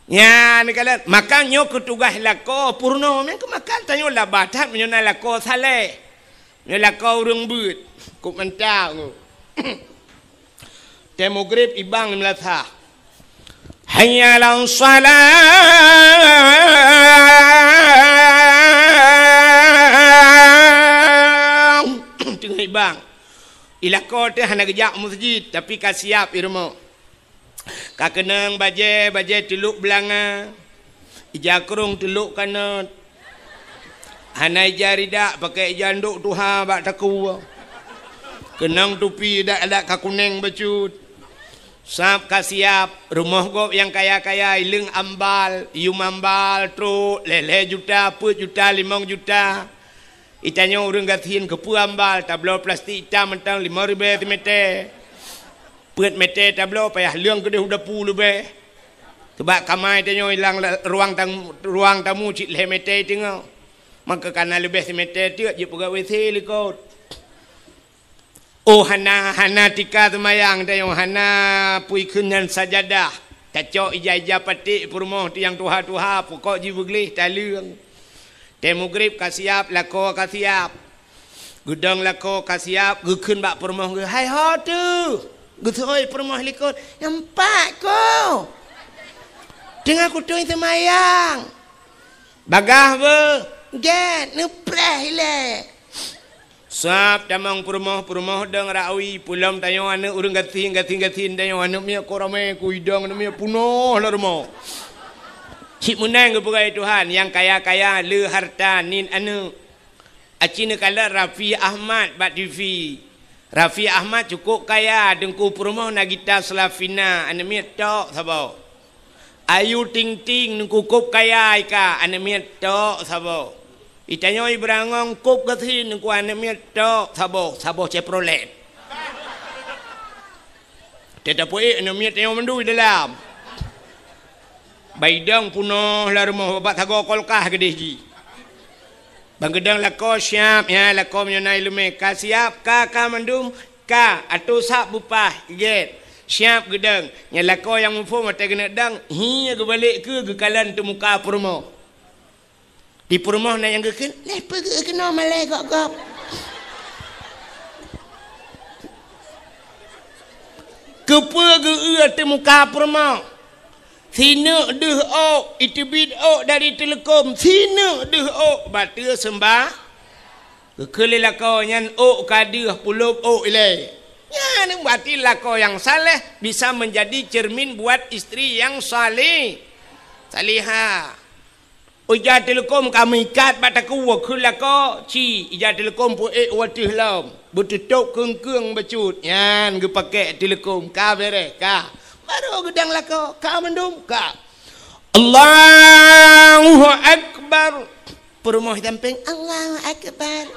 Ya ni kala makanya ketugas lako purno men ke makan tanyo la batat menyona lako saleh. Ni lako urang beut. Kuk mentang. Temu grip ibang melatha. Hayya lan salam. Tengah ibang. Ilako teh hana gejak masjid tapi kasiap irmo. Kakenang baje teluk belanga. Ija kerung teluk kanat. Hana ija ridak pakai ija nduk tuha bak taku. Kenang tupi dak kakuneng bacut. Sap kasiap rumah gop yang kaya-kaya ileng ambal, ium ambal, truk, lele juta, put juta, 5 juta. Itanya urang gathin kepu ambal, tablo plastik hitam mentang 5,000 meter. Put meter tablo payah leung gede udah puluh be. Sebab kamai tanya hilang ruang tamu cik leh meter tengok. Maka karena lebih meter tu je pegawai WC likut. Oh hana tika semayang tanya hana pui kenan sajadah. Kacau ija patik perumah tu yang tuha pokok jiwa gelih talung. Temu grip kasiap lako kasiap. Gudang lako kasiap gukun bak perumah ge. Hai ho tu. Gutoi perumah likut. Nampak ko. Tengah kutui semayang. Bagah be. Get nupreh le. Sap tamang perumah deng rawi pulam tanyo ane urang gatin tanyo ane mia korame kuidang ane mia punoh la rumah. Cik menang kepada Tuhan yang kaya-kaya le harta nin ane. Acina kala Rafi Ahmad bat TV. Rafi Ahmad cukup kaya dengku perumah Nagita Slavina ane mia tok sabo. Ayu Ting Ting dengku kup kaya ika ane mia tok sabo. Itanya ibrangong kup gatin dengku ane mia tok sabo Chevrolet. Tetap ane mia tanyo mendui dalam. Baidang punoh la rumah bapak tago kolkah gede ji. Bang gedang lako siap ya lako menyonai lume ka siap ka mandum ka atau sak bupah get siap gedang nya lako yang mufo mata kena dang hi ke balik ke kalan tu muka perumah di perumah na yang geken lepa ke kena malai gok kepa ge tu muka perumah. Sina deh ok, itu bid ok dari telekom. Sina deh ok, batu sembah. Kekelilah kau yang ok kadir puluh ok ilai. Ya, ni buatilah kau yang saleh bisa menjadi cermin buat istri yang saleh. Salihah. Ija telekom kami ikat bataku wakulah kau. Ci, ija telekom pun watih lam. Betutuk keng-keng bacut. Yan, gue pakai telekom. Ka bere, ka. Baru gedang lako ka mendum ka Allahu Akbar perumah tamping Allahu Akbar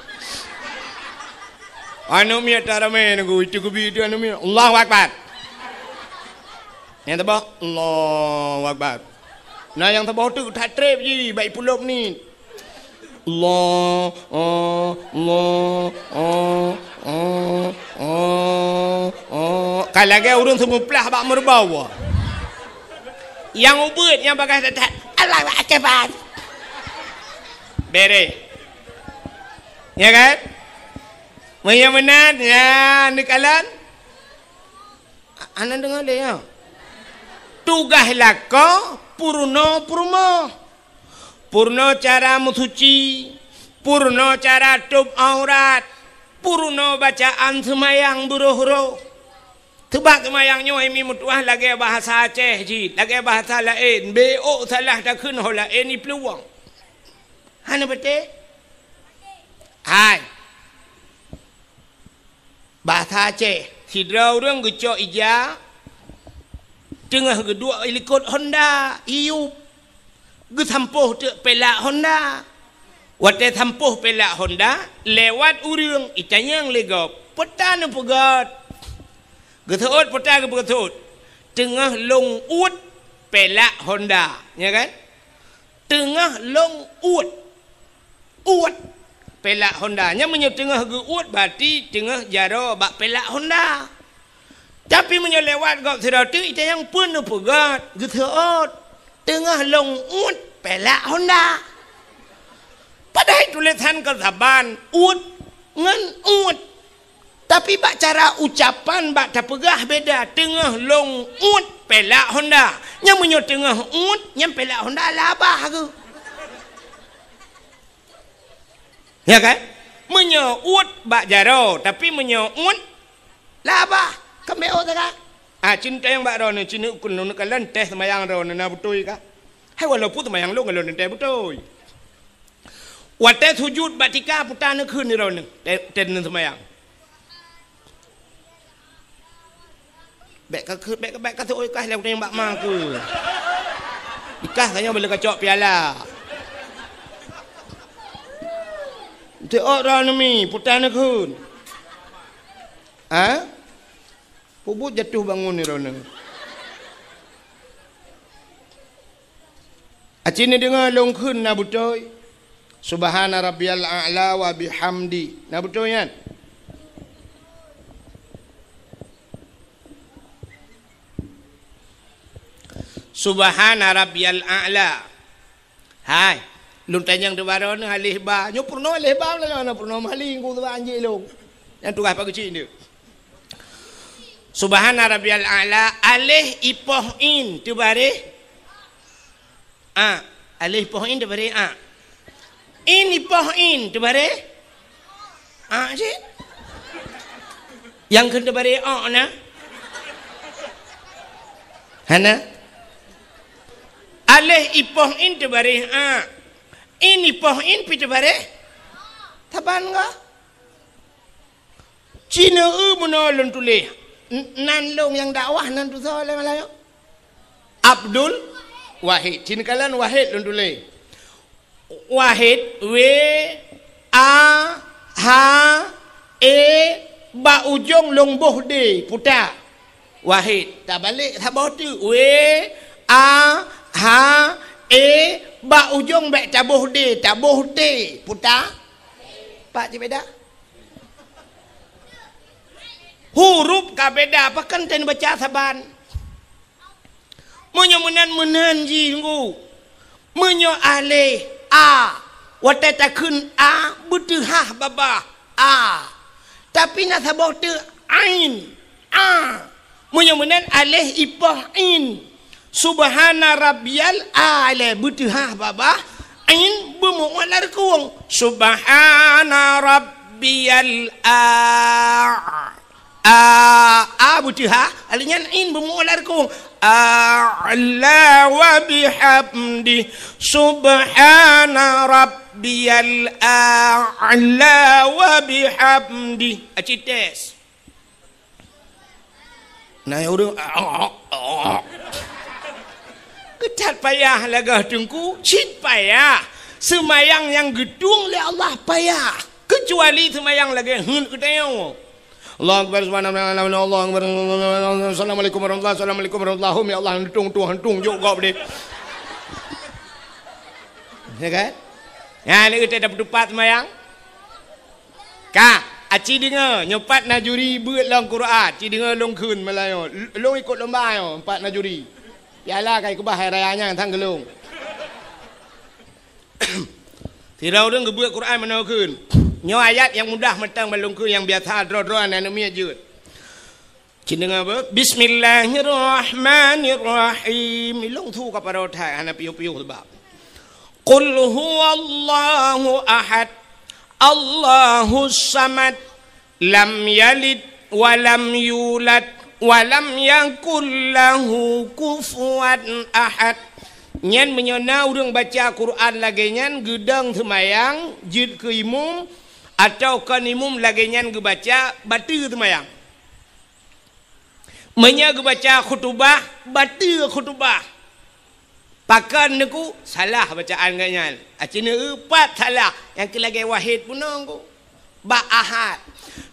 anu mia tarame nagu itu kubi itu anu mia Allahu Akbar yang tabah Allahu Akbar nah yang tabah tu tak trip je baik pulop ni kalau ke urang semua pelah bak merbawa yang ubud yang bagai tak Allahu Akbar bere ya kan maya menat ya nikalan anan dengar dia ya tugas lako purno cara musuci purno cara tub aurat purno bacaan semayang buruh-buruh sebab semayangnya ini mutuah lagi bahasa Aceh ji lagi bahasa lain BO salah tak kena lain ni peluang hana betul hai bahasa Aceh sidra orang gecok ija tengah kedua ikut Honda iup gesampuh tu pelak Honda wate sampuh pelak Honda lewat urang itanya yang legap petan pegat getut petan getut tengah long ut pelak Honda ya kan tengah long ut pelak Honda nya menyo tengah geut berarti tengah jaro bak pelak Honda tapi menyo lewat gap seratu itanya yang pun pegat getut tengah long ut pelak Honda. Padahal tulisan kesaban ut ngan ut. Tapi bak cara ucapan bak tapegah beda. Tengah long ut pelak Honda. Yang menyo tengah ut yang pelak Honda labah ke. Ya kan? Menyo ut bak jaro tapi menyo ut labah. Kembeo tak kan? Cinta yang bak ron cina ukun nun kalan teh semayang ron na betul ka. Hai walaupun semayang long kalon teh betul. Wate sujud batika putana keun ni ron ten semayang. Bek ka oi kah lek yang bak ma ke. Ikah kanya boleh kacok piala. Te orang ni putana keun. Puput jatuh bangun ni Rona. Acin ni dengar longkun na betul. Subhana rabbiyal a'la wa bihamdi. Na betul kan? Subhana rabbiyal a'la. Hai, lung tanyang de baron halih ba. Nyo purno halih ba la na purno maling ku tu anjing long. Yang tugas pak kecil ni. Subhana rabbiyal a'la alih ipoh in tu bare alih ipoh in tu bare in ipoh in tu bare je yang kena bare na hana alih ipoh in tu bare in ipoh in pi tu bare taban ga Cina menolong tulis nan long yang dakwah nan tu soal Melayu Abdul Wahid Cina kalan Wahid lon tulis Wahid W A H E ba ujung long boh de puta Wahid tak balik tak boh tu W A H E ba ujung bek tabuh de puta pak je beda huruf ka beda apa kan ten baca saban menyo menan jinggu menyo alih a watata kun a butuhah baba a tapi nak sabah tu ain menyo menan alih ipah in subhana rabbiyal a'la butuhah baba ain bumualar kuang subhana rabbiyal butuha alinya in bumular ko a'la wa bihamdi subhana rabbiyal a'la wa bihamdi acites nah urang ketat payah lagah tengku cit payah semayang yang gedung le Allah payah kecuali semayang lagi hun keteu Allah Akbar subhanahu wa ta'ala Allah Akbar assalamualaikum warahmatullahi ya Allah hentung juga boleh ya kan ya ni kita dapat dupat semayang ka aci dengar nyopat najuri beut long Quran ci dengar long keun Melayu long ikut lomba yo empat najuri yalah kai kubah hari rayanya tang gelung tirau deng gebeut Quran mana keun nyo ayat yang mudah mentang melungku yang biasa dro-droan anu mia jeut. Cina apa? Bismillahirrahmanirrahim. Long thu ka para thai ana piu-piu sebab. Qul huwallahu ahad. Allahus samad. Lam yalid wa lam yulad wa lam yakul lahu kufuwan ahad. Nyen menyona urang baca Quran lagi nyen gedang semayang jid ke imum atau kan imum lagi nyan baca batu semayang menya baca khutbah batu khutbah pakan niku salah bacaan ganyan acina empat salah yang kelagi wahid punang ku ba ahad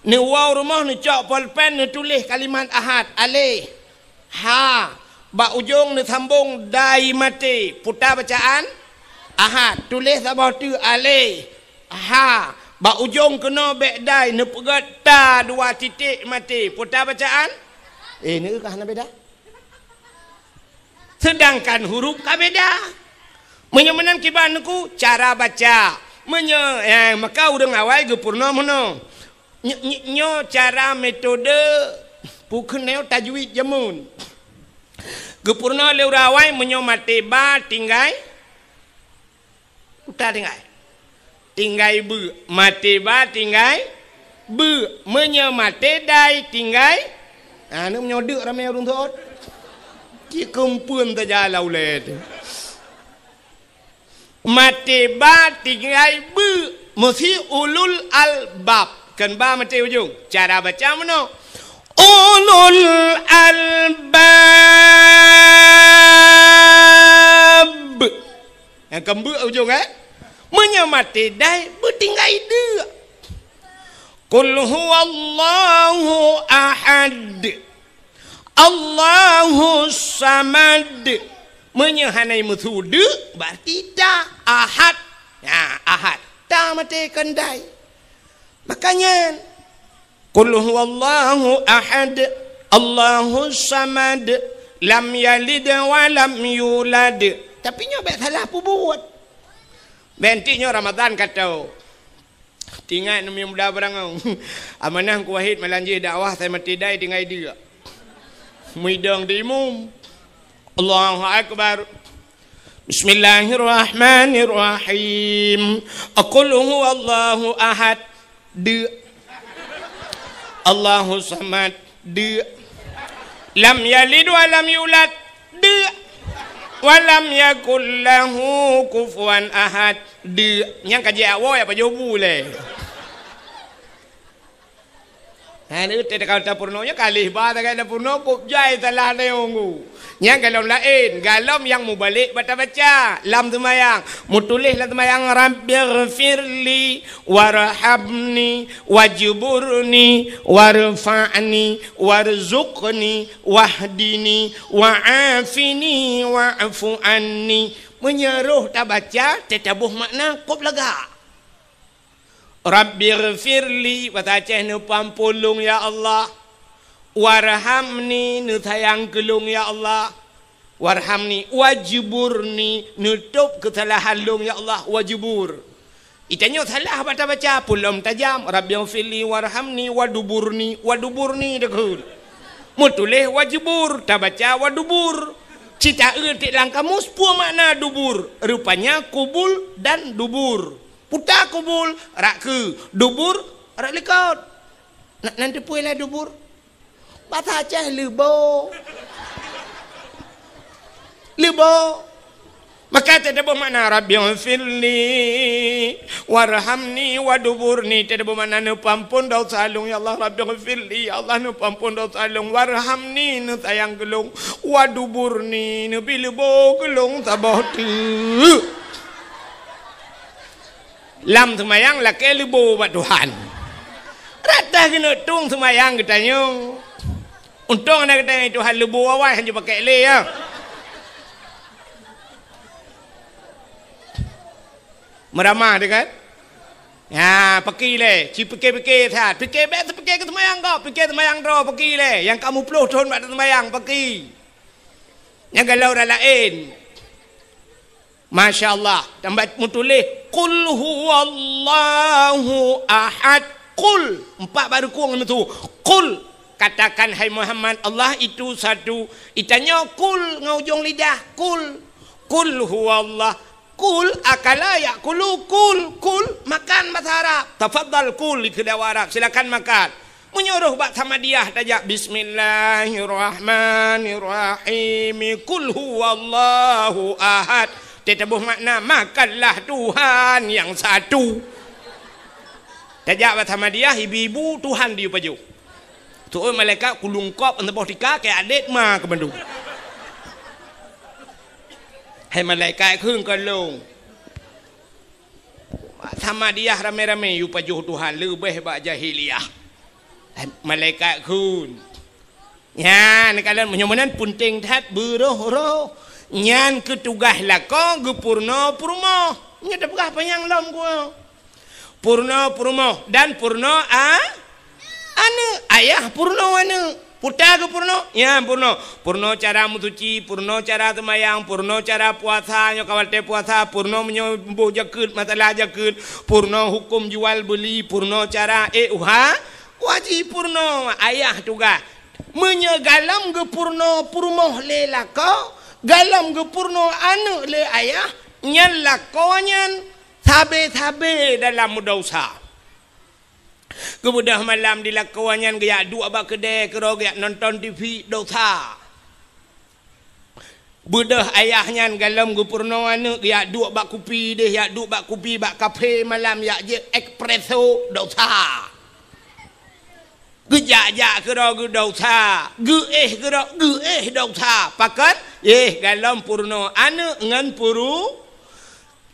ni waw rumah ni cok pulpen ni tulis kalimat ahad alih ha ba ujung ni sambung dai mati putar bacaan ahad tulis sabah tu alih ha ba ujung kena bek dai ne pegat ta dua titik mati putar bacaan ni kah na beda Sedangkan huruf kabeda. Menyemenan kibanku cara baca. Maka urang awal gepurna mana. Nyo cara metode bukan neo tajwid jamun. Gepurna leu rawai menyo mateba tinggai. Uta tinggai. Tinggai bu mateba tinggai bu menyo matedai tinggai. Anu menyodek ramai urang thot. Ki kempun ta jalau le. Mateba tinggai bu mesti ulul albab. Kan ba mati ujung. Cara baca mana? Ulul albab. Yang kembu ujung menyamati dai bertinggai dia. Qul huwallahu ahad. Allahu samad. Menyahanai methude berarti dah ahad. Ahad. Tak mati kendai. Makanya Qul huwallahu ahad Allahu samad lam yalid wa lam yulad. Tapi nyobek salah apa buat. Bentinya Ramadan kata tinggal nami muda barang amanah ku wahid melanjih dakwah saya mati dai tinggal dia. Muidang di imum. Allahu akbar. Bismillahirrahmanirrahim. Qul huwallahu ahad. De Allahu samad. De lam yalid wa lam yulad. De wa lam yakul lahu kufuwan ahad. De yang kaji awak apa jobu le. Ini tidak kau purnonya kali bahasa kata purno kop jai salah neongu. Yang galom lain, galom yang mubalik baca lam tumayang, mutulis lam tumayang rabbighfirli warhamni wajburni warfa'ni warzuqni wahdini wa'afini wa'fu anni. Menyeruh tak baca tetabuh makna kop lega. Rabbighfirli wataceh nu pampulung ya Allah. Warhamni nu sayang kelung ya Allah. Warhamni wajburni nutup kesalahan lung ya Allah. Wajbur itanya salah baca pulum tajam. Rabbighfirli warhamni waduburni. Waduburni dekul mutulih wajbur tak baca wadubur. Cita tik lang kamus pua makna dubur. Rupanya kubul dan dubur. Putar kubul rak ke dubur rak lekot. Nanti puilah dubur. Bahasa Aceh lebo. Lebo. Maka tidak bermakna Rabbighfirli warhamni waduburni. Tidak bermakna nu pampun dosa alung ya Allah. Rabbighfirli ya Allah nu pampun dosa alung. Warhamni nu sayang gelung. Waduburni nu bilebo gelung tabah tu. Lam semayang laki lebo buat Tuhan. Rata kena tung semayang katanya. Untung nak kata Tuhan lebo awal hanya pakai le ya. Meramah dia kan? Ya, pergi le. Ci pergi saat. Pergi bet pergi ke semayang kau. Pergi semayang draw pergi le. Yang kamu 10 tahun buat semayang pergi. Yang galau dah lain. Masya Allah. Tambah mutulih. Qul huwallahu ahad. Qul. 4 baru kurang itu. Qul. Katakan hai Muhammad. Allah itu satu. Itanya qul. Ngaujung lidah. Qul. Qul huwallah. Kul akala yakulu kul makan bahasa Arab. Tafadhal kul di kedua Arab. Silakan makan. Menyuruh buat Hamadiah tajak Bismillahirrahmanirrahim. Kul huwallahu ahad. Tetabuh makna makanlah Tuhan yang satu. Tajak buat Hamadiah ibu-ibu Tuhan di paju. Tu malaikat kulungkop antara tika ke adik ma ke bandung. Hai malaikat khung kalung. Sama dia rame-rame yu pajuh Tuhan lebih bak jahiliyah. Hai malaikat khung. Nyan kalian menyomanan punting tat beroh-roh. Nyan ketugah lako gepurno purmo. Nya dah pegah panjang lom gua. Purno dan purno ane ayah purno ane. Putar ke purno? Ya, purno. Purno cara mutuci, purno cara temayang, purno cara puasa, nyo kawal te puasa, purno menyo buh jakut, masalah jakut, purno hukum jual beli, purno cara wajib purno ayah tugas. Menyegalam ke purno purmoh le lako, galam ke purno anu le ayah, nyan lako nyan tabe dalam dosa. Kemudah malam dilakuannya gaya dua bak kedai kero gaya nonton TV dosa. Budah ayahnya galam gupurno anu gaya dua bak kopi deh ya dua bak kopi bak kafe malam ya je espresso dosa. Gejak kero ge dosa. Kero dosa. Pakat galam purno anu ngan puru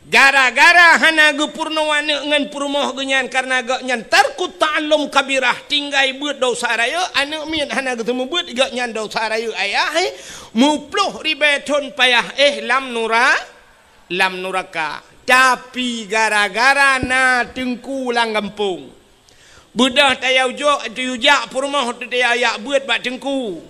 gara-gara hana ge purnowane ngan purmoh genyan karena ge nyan tarku ta'allum kabirah tinggai beut dosa raya anu min hana ge temu beut ge nyan dosa raya ayah mupluh ribeton payah lam nuraka tapi gara-gara na tengku lang kampung budah tayau jo tuyujak purmoh tayaya beut bak tengku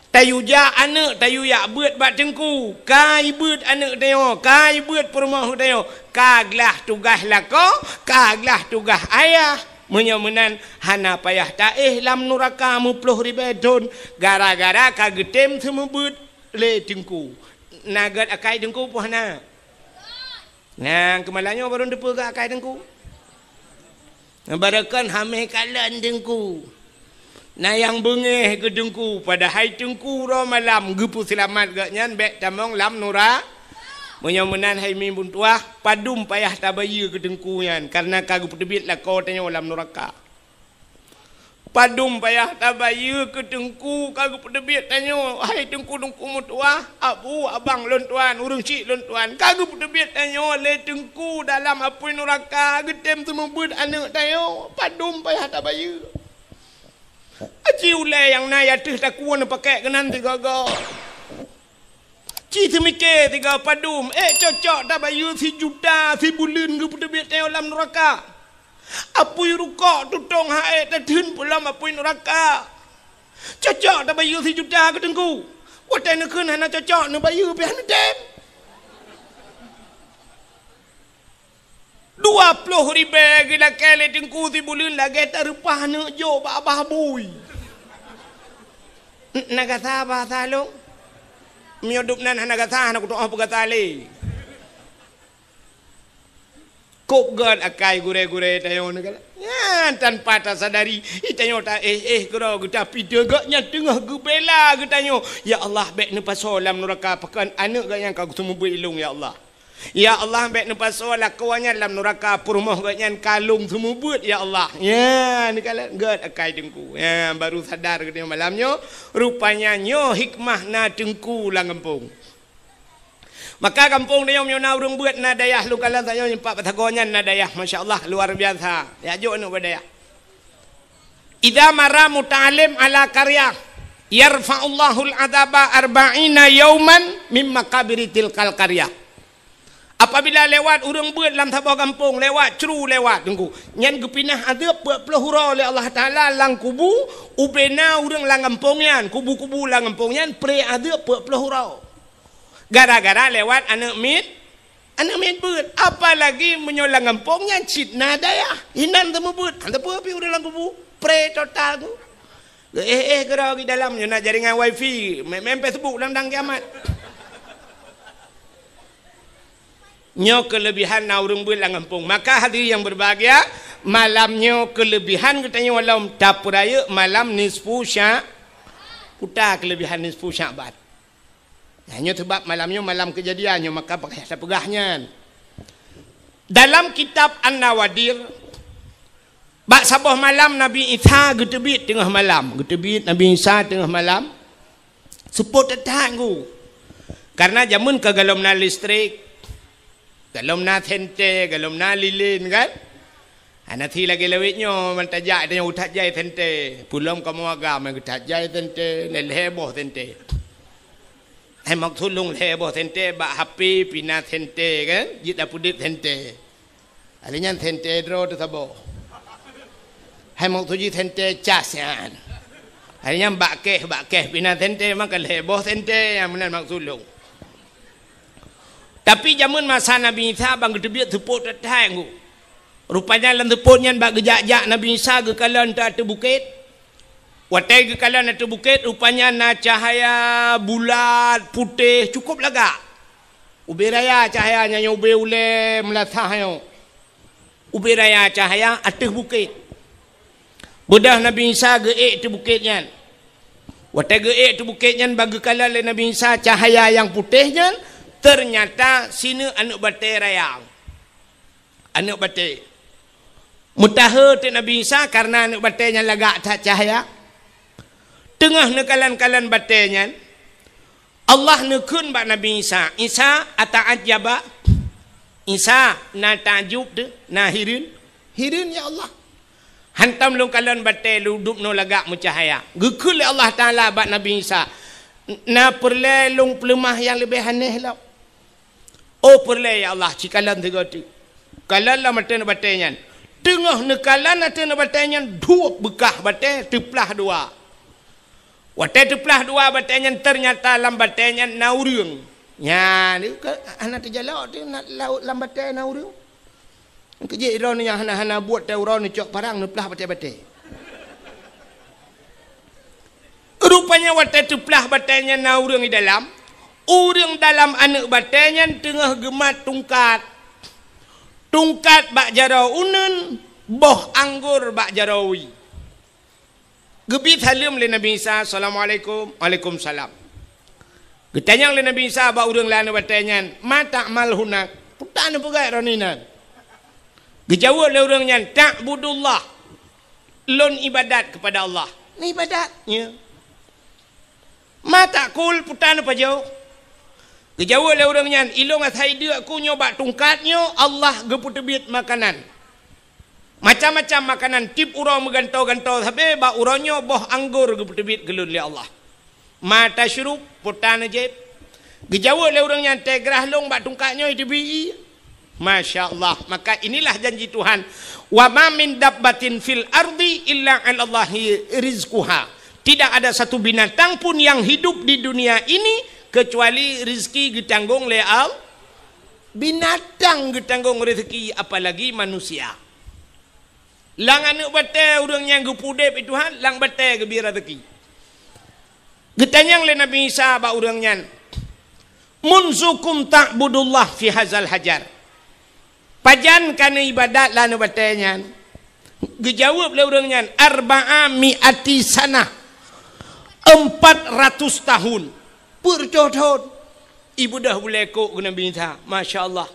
tayuja anak tayu ya buat bat tengku kai buat anak tayo kai buat perumah tayo kaglah tugas lako kaglah tugas ayah menyomenan hana payah ta lam nuraka mupluh ribedon gara-gara kagetem semua buat le tengku nagat akai tengku puhana nah kemalannya baru depa ke akai tengku barakan hameh kalan tengku na yang bengeh ke tengku pada hai tengku ro malam gepu selamat gak nyan bek tamong lam nura menyomenan hai min buntuah padum payah tabaya ke tengku nyan karena kagu pedebit lah kau tanya lam nuraka padum payah tabaya ke tengku kagu pedebit tanya hai tengku mutuah abu abang lon tuan urang cik lon tuan kagu pedebit tanya le tengku dalam apa nuraka getem semebut anak tayo padum payah tabaya Aci ulai yang na yatih tak kuan pakai kenan tiga go. Ci semike tiga padum. Cocok tak bayu si juta si bulan ke pedebit teo lam neraka. Apui rukok tutong hae tadun pulam apui neraka. Cocok tak bayu si juta ke tengku. Watai nak kena hana cocok nak bayu pian dem. 20 ribu gila kele tengku si bulan lagi terupah nak jo babah bui. Nagasa bahasa lo. Miyodup nan nagasa nak tuah pugata le. Kop god akai gure-gure tayo negala. Ya tanpa tak sadari itayo ta kero kita pide gaknya tengah gebela getanyo. Ya Allah bek ne pasolam neraka pakan anak gak yang kau semua ilung ya Allah. Ya Allah baik nempas solat kawannya dalam neraka purmoh gaknya kalung semua buat ya Allah. Ya ni kala god akai tengku. Ya baru sadar ke malamnya rupanya nyo hikmah na tengku lang kampung. Maka kampung dia nyona urang buat na dayah lu kala saya nyempak patagonya na dayah masya-Allah luar biasa. Ya jo nu badayah. Idza mara muta'alim ala qarya yarfa'ullahu al-'adaba 40 yawman mimma qabiri tilkal qarya. Apabila lewat urang buat dalam tabah kampung lewat ceru lewat tengku nyan gepinah ada pelahura oleh Allah Taala lang kubu ubena urang lang kampungnya kubu-kubu lang kampungnya pre ada pelahura gara-gara lewat anak mit buat apalagi menyolang kampungnya cit nada ya hinan temu buat anda pi urang lang kubu pre total tu gerau di dalam nak jaringan wifi main Facebook landang kiamat. Nyo kelebihan na urang buat lang kampung. Maka hadirin yang berbahagia, malamnya kelebihan katanya walau tapuraya malam nisfu syak putar kelebihan nisfu Sya'ban. Hanya sebab malamnya malam kejadiannya maka pakai sapegahnya. Dalam kitab An-Nawadir bak sabah malam Nabi Isa getebit tengah malam. Getebit Nabi Isa tengah malam. Seput tetanggu. Karena jamun kegalom na listrik galom na tente, galom na lilin kan? Nanti lagi lewitnya mentajak dia utat jai tente, pulang kamu agam utat jai tente, leleboh tente. Hemak tulung leleboh tente, bak happy pina tente kan? Jita pudip tente. Alinya tente dro tu sabo. Hemak tuji tente casyan. Hanya bakeh pina tente makan heboh tente yang benar mak sulung. Tapi zaman masa Nabi Isa bang gedebit tepuk tetang. Rupanya lan tepuknya bak gejak-jak Nabi Isa ke kalan tak bukit. Watai ke kalan ada bukit rupanya na cahaya bulat putih cukup laga. Ubi raya cahayanya yang ubi ule melatah yang. Ubi raya cahaya atas bukit. Bedah Nabi Isa geek tu bukitnya. Watai geek tu bukitnya bagi kalan Nabi Isa cahaya yang putihnya ternyata sini anak batai raya. Anak batai. Mutaha tu Nabi Isa karena anak batainya lagak tak cahaya. Tengah nekalan-kalan batainya Allah nekun bak Nabi Isa. Isa ata'ajaba. Isa na ta'jub tu, na hirin. Hirin ya Allah. Hantam long kalan batai lu duk no lagak mucahaya. Gekul Allah Taala bak Nabi Isa. Na perle long pelemah yang lebih aneh lah. Oh perle ya Allah cikalan tiga tu. Kalan lah mata batainya. Tengah nekalan mata batainya dua bekah batai teplah dua. Watai teplah dua batainya ternyata lam batainya naurung. Ya, ni anak terjalak tu nak laut lam batai naurung. Kejik ron yang hana-hana buat tauran ni cok parang neplah batai-batai. Rupanya watai teplah batainya naurung di dalam. Urang dalam anak batainya tengah gemat tungkat. Tungkat bak jarau unun, boh anggur bak jarawi. Gebit halim le Nabi Isa, Assalamualaikum, Waalaikumsalam. Getanyang le Nabi Isa ba urang lana batanya, mata mal hunak. Putan pegai roninan. Gejawab le urangnya, ta'budullah. Lon ibadat kepada Allah. Ni ibadatnya. Mata kul putan apa jauh? Gejawab le urangnya, ilong athai dia aku nyoba tungkatnya, Allah geputebit makanan. Macam-macam makanan tip urang megantau-gantau habis ba urangnya boh anggur geputebit gelun li Allah. Mata syurub putan ajib. Gejawab le urangnya tegrah long ba tungkatnya itu bi. Masya-Allah. Maka inilah janji Tuhan. Wa ma min dabbatin fil ardi illa 'ala Allahi rizquha. Tidak ada satu binatang pun yang hidup di dunia ini kecuali rezeki ditanggung oleh Allah. Binatang ditanggung rezeki apalagi manusia. Lang anak batai orang yang gepudep itu Tuhan, lang batai gebir rezeki. Getanyang le Nabi Isa ba urangnya. Munzukum ta'budullah fi hazal hajar. Pajan kana ibadat lana batainya. Gejawab le urangnya arba'a mi'ati sanah. 400 tahun. Bertotot. Ibu dah boleh kok ke Nabi Isa. Masya Allah.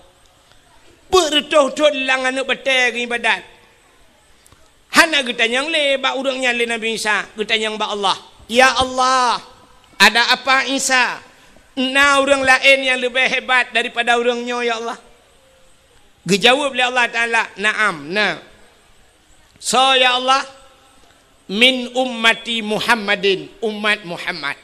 Bertotot lang anak batai ke ibadat. Hana getanyang le ba urangnya le Nabi Isa, getanyang ba Allah. Ya Allah, ada apa Isa? Na urang lain yang lebih hebat daripada urangnya ya Allah. Gejawab le Allah Taala, na'am, na. So ya Allah, min ummati Muhammadin, umat Muhammad.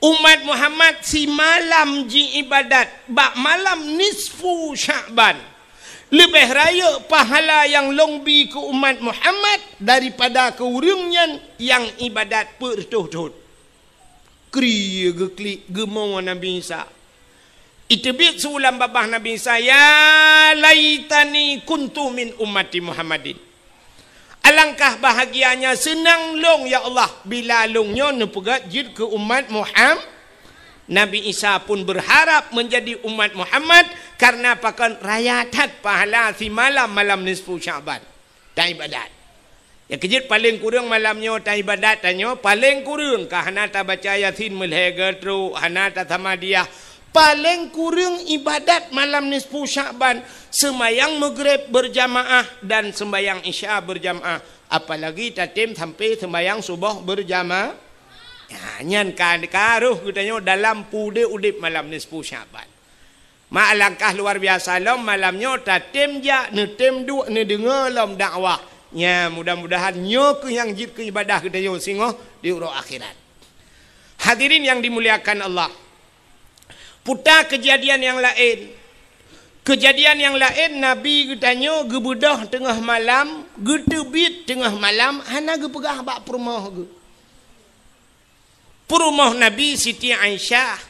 Umat Muhammad si malam ji ibadat, ba malam nisfu Sya'ban. Lebih raya pahala yang longbi ke umat Muhammad daripada ke urangnya yang ibadat bertuh-tuh. Kriya geklik gemau Nabi Isa. Itebit seulam babah Nabi Isa, ya laitani kuntu min ummati Muhammadin. Alangkah bahagianya senang long ya Allah bila longnya nepegat jid ke umat Muhammad. Nabi Isa pun berharap menjadi umat Muhammad karena pakan rayatat pahala si malam nisfu Sya'ban. Tak ibadat. Ya kejit paling kurang malamnya tak ibadat tanya paling kurang kah hana ta baca Yasin melhega tru hana ta Tamadiyah. Paling kurang ibadat malam nisfu Sya'ban sembayang maghrib berjamaah dan sembayang isya berjamaah. Apalagi tatim sampai sembayang subuh berjamaah. Ya, nyan karuh katanya dalam pude udip malam nisfu Sya'ban. Ma alangkah luar biasa lom malamnya tatim ja ne tem du ne dengar lom dakwah. Ya mudah-mudahan nyo ke yang jid ke ibadah katanya singoh di urang akhirat. Hadirin yang dimuliakan Allah. Putar kejadian yang lain. Kejadian yang lain Nabi katanya gebedah tengah malam, getebit tengah malam hana gepegah bak permah ge. Purumah Nabi Siti Aisyah.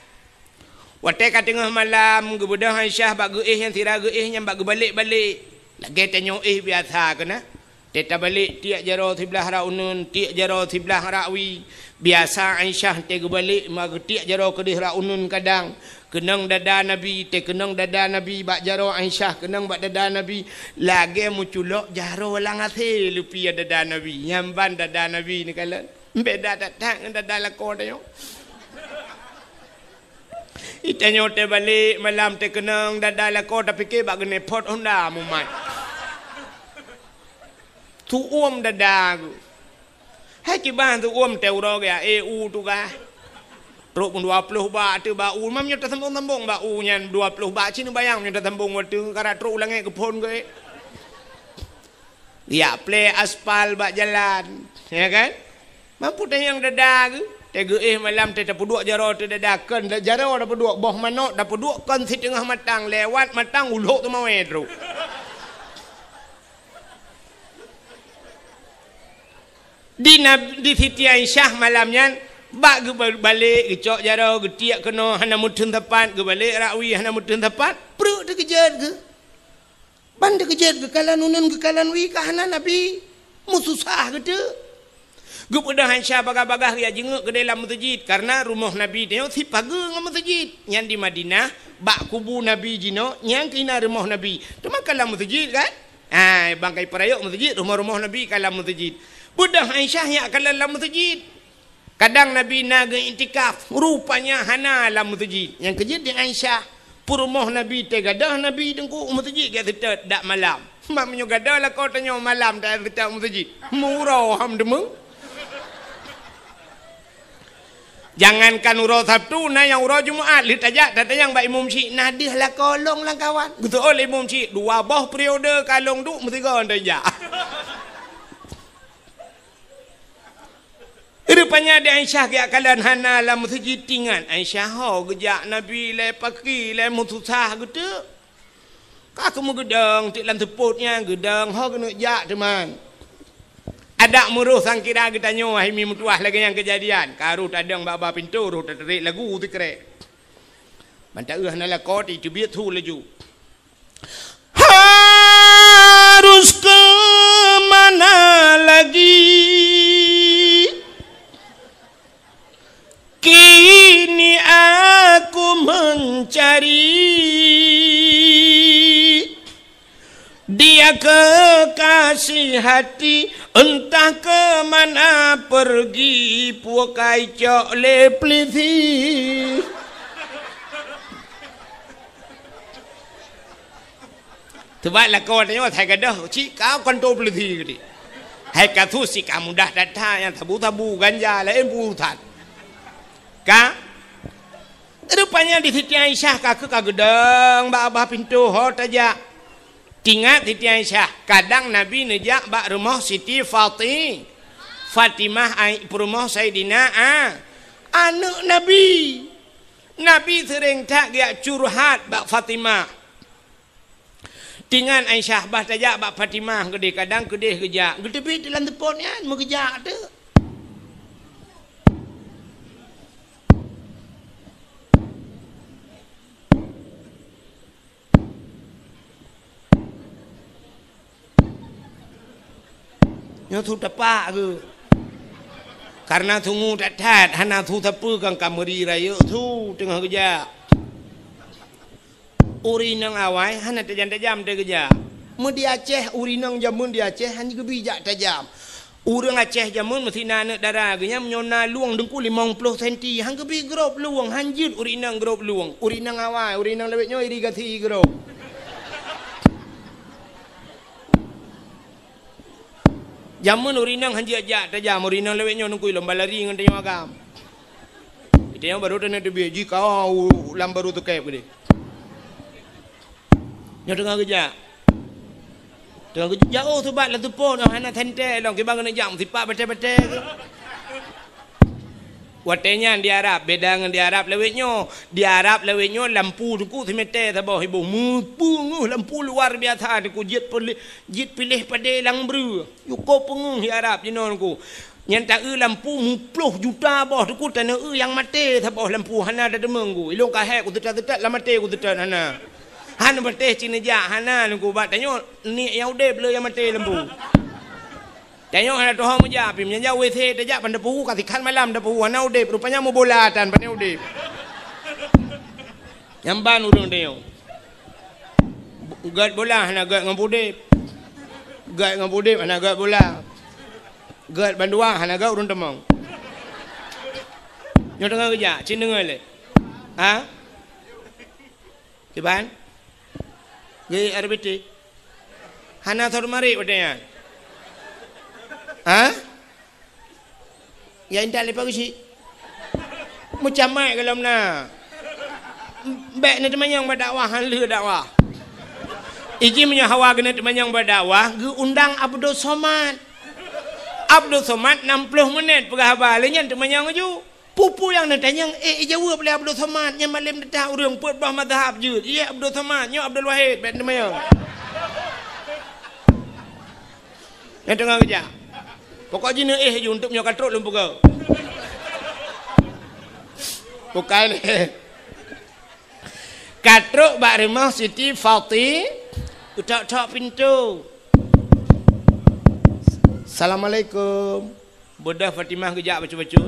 Watai kat tengah malam gebedah Aisyah bak geih yang tira geih yang bak balik-balik. Lagi tanya biasa kena. Teta balik tiak jaro sebelah raunun, tiak jaro sebelah rawi. Biasa Aisyah tega balik mag tiak jaro kedih raunun kadang. Kenang dada Nabi, te kenang dada Nabi bak jaro Aisyah, kenang bak dada Nabi. Lagi muculok jaro lang ase lupi dada Nabi. Nyamban dada Nabi ni kala. Beda datang dengan dada lakon dia. Itanya te balik malam te kenang dada lakon tapi ke bak gene pot Honda mumat. Tu dada ku. Hai kiban tu te uro ya EU tu ka. Truk pun 20 baht tu ba mam nyata sambung-sambung ba nyan 20 baht cini bayang nyata sambung waktu kara truk langai ke pon ke. Ya play aspal ba jalan. Ya kan? Mampu tanya yang dada ku. Te malam te tapuduk jaro te dadakan jaro dapat dua boh manok dapat dua kan si tengah matang lewat matang uluk tu mau truk. Di Siti Aisyah malamnya bak balik gecok jaro getiak kena hana mutun tepat ke balik rawi hana mutun tepat perut dia kejar ke ban dia kejar ke kalan unan ke kalan wi ka hana Nabi mususah ke tu gepedah Aisyah bagah-bagah ya jenguk ke dalam masjid karena rumah Nabi dia si paga dengan masjid yang di Madinah bak kubu Nabi jino yang kena rumah Nabi tu makalah masjid kan bangkai perayok masjid rumah-rumah Nabi kalah masjid. Budak Aisyah yang akan dalam masjid. Kadang Nabi naga intikaf. Rupanya hana dalam masjid. Yang kerja di Aisyah. Purumah Nabi tegadah Nabi dengku masjid. Kata tak malam. Maknya gadah lah kau tanya malam. Tak kata masjid. Murau ham demeng. Jangankan urau Sabtu. Nah yang urau Jumaat. Lihat aja. Tata yang Mbak Imam Syik. Nadih lah kolong lah kawan. Betul Imam Syik. 2 boh periode kalong tu. Mesti kau anda ajak. Rupanya ada Aisyah ke akalan hana lah masjid tingan. Aisyah ho gejak Nabi le paki le mutusah gitu. Kak mu gedang tik lan teputnya gedang ho kena jak teman. Ada muruh sang kira kita nyo hai mi mutuah lagi yang kejadian. Karu tadang baba pintu ru terik lagu tu krek. Manta na la kot itu biat tu laju. Harus ke mana lagi? Kini aku mencari dia kekasih hati entah ke mana pergi puakai cok leplisi. Tebaklah kau tanya saya kata cik kau kontrol peliti ni. Hai kata si kamu dah datang yang tabu-tabu ganja lain burutan. Ka rupanya di Siti Aisyah kakak kagedang bak abah pintu hot aja tingat Siti Aisyah kadang Nabi nejak bak rumah Siti Fatimah rumah Sayyidina anak Nabi sering tak dia curhat bak Fatimah tingat Aisyah bah tajak bak Fatimah gede kadang gede gejak gede pi dalam teleponnya mau gejak tu. Yang tu tepak ke karena tunggu tak hana tu tepu kang kameri raya tu tengah kerja urinang awai hana tajam-tajam dia kerja mun di Aceh urinang jamun di Aceh hanya kebijak tajam urang Aceh jamun mesti nanak darah genya menyona luang dengku 50 cm hang kebi grop luang hanjit urinang grop luang urinang awai urinang lewetnya irigasi grop. Jamun urinang hanji aja tajam urinang lewetnya nungkui lomba lari dengan tanya makam. Kita yang baru tanya tu biji kau lam baru tu kayak gede. Yang tengah kerja. Tengah kerja jauh tu bat lah tu pun hana tente long kita kena jam sipak betul-betul. Watenya di Arab beda dengan di Arab lewetnya. Di Arab lewetnya lampu tu ku semete tabah ibu mupu lampu luar biasa tu ku jit pilih pada lang bru. Yuko pengung di Arab jenon ku. Yang tak lampu 10 juta boh tu ku tanah yang mati tha boh lampu hana dah demeng ku. Ilong kahek ku tetat la mati ku tetat hana. Hana mati cina ja hana ku bat tanyo ni yang ude bleu yang mati lampu. Tanyo hana toh muja pi menja WC tajak pandapu katikan malam dapu hana ude rupanya mau bola tan pane ude. Nyamban urang tanyo. Gat bola hana gat ngapude. Gat ngapude hana gat bola. Gat bandua hanaga urun temong. Nyo tengah kerja, cin dengar le. Ha? Kiban? Ge RBT. Hana thor mari padanya. Ha? Ya indah lepa kusi. Macam mai kalam na. Bek ni temanyang berdakwah han le dakwah. Iji punya hawa kena temanyang berdakwah, ge undang Abdul Somad. Abdul Somad 60 minit perhabar lenyan temanyang ju. Pupu yang nak tanya jawab boleh Abdul Somad yang malam dah urang put bah mazhab je. Ya Abdul Somad, nya Abdul Wahid bet temanyang. Yang tengah kerja. Pokok jina je untuk nyo katruk lum puga. Pokai le. Katruk bak rumah Siti Fatih utak-utak pintu. Assalamualaikum. Budak Fatimah kejap baca-baca.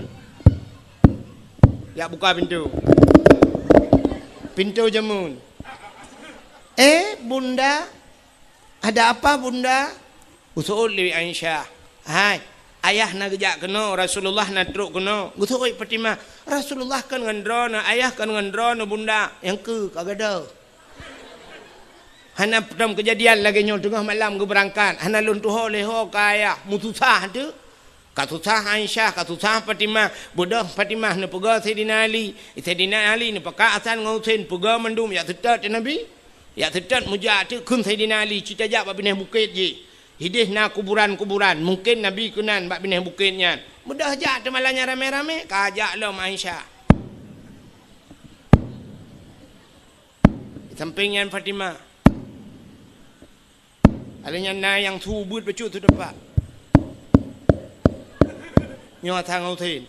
Ya buka pintu. Pintu jamun. Bunda. Ada apa bunda? Usul li Aisyah. Hai, ayah nak kejap kena, Rasulullah nak teruk kena. Usul Fatimah. Rasulullah kan ngendrona, ayah kan ngendrona bunda. Yang ke kagada. Hana pertama kejadian lagi nyo tengah malam ke berangkat. Hana luntuh leho kaya mutusah tu. Katusah Aisyah, katusah Fatimah. Budak Fatimah ni pega Sayyidina Ali. Sayyidina Ali ni peka Hasan dengan Husain pega mendum ya tetat Nabi. Ya tetat mujah tu kun Sayyidina Ali cita jak bab binah bukit je. Hidih na kuburan-kuburan. Mungkin Nabi kunan bab binah bukitnya. Mudah jak tu malanya rame-rame kajak lom Aisyah. Sampingnya Fatimah. Adanya na yang subut becut tu dapat. Nyo thang Husain.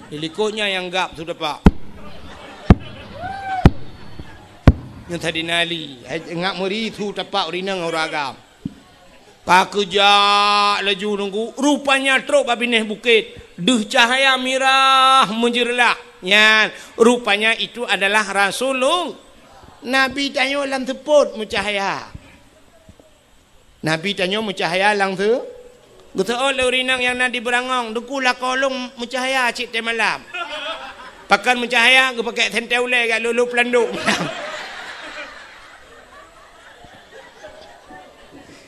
Helikopternya yang gap tu dapat. Nyo tadi nali, ngak muri tu dapat urinang oragam. Pakejak laju nunggu, rupanya truk babineh bukit. Duh cahaya mirah menjerlah. Nyan, rupanya itu adalah Rasulullah. Nabi tanya lam teput mucahaya. Nabi tanya mucahaya lang tu. Gutuol urinang yang nadi berangong. Dukulah kolong mucahaya cik teh malam. Pakan mucahaya gue pakai tenteule gak lulu pelanduk.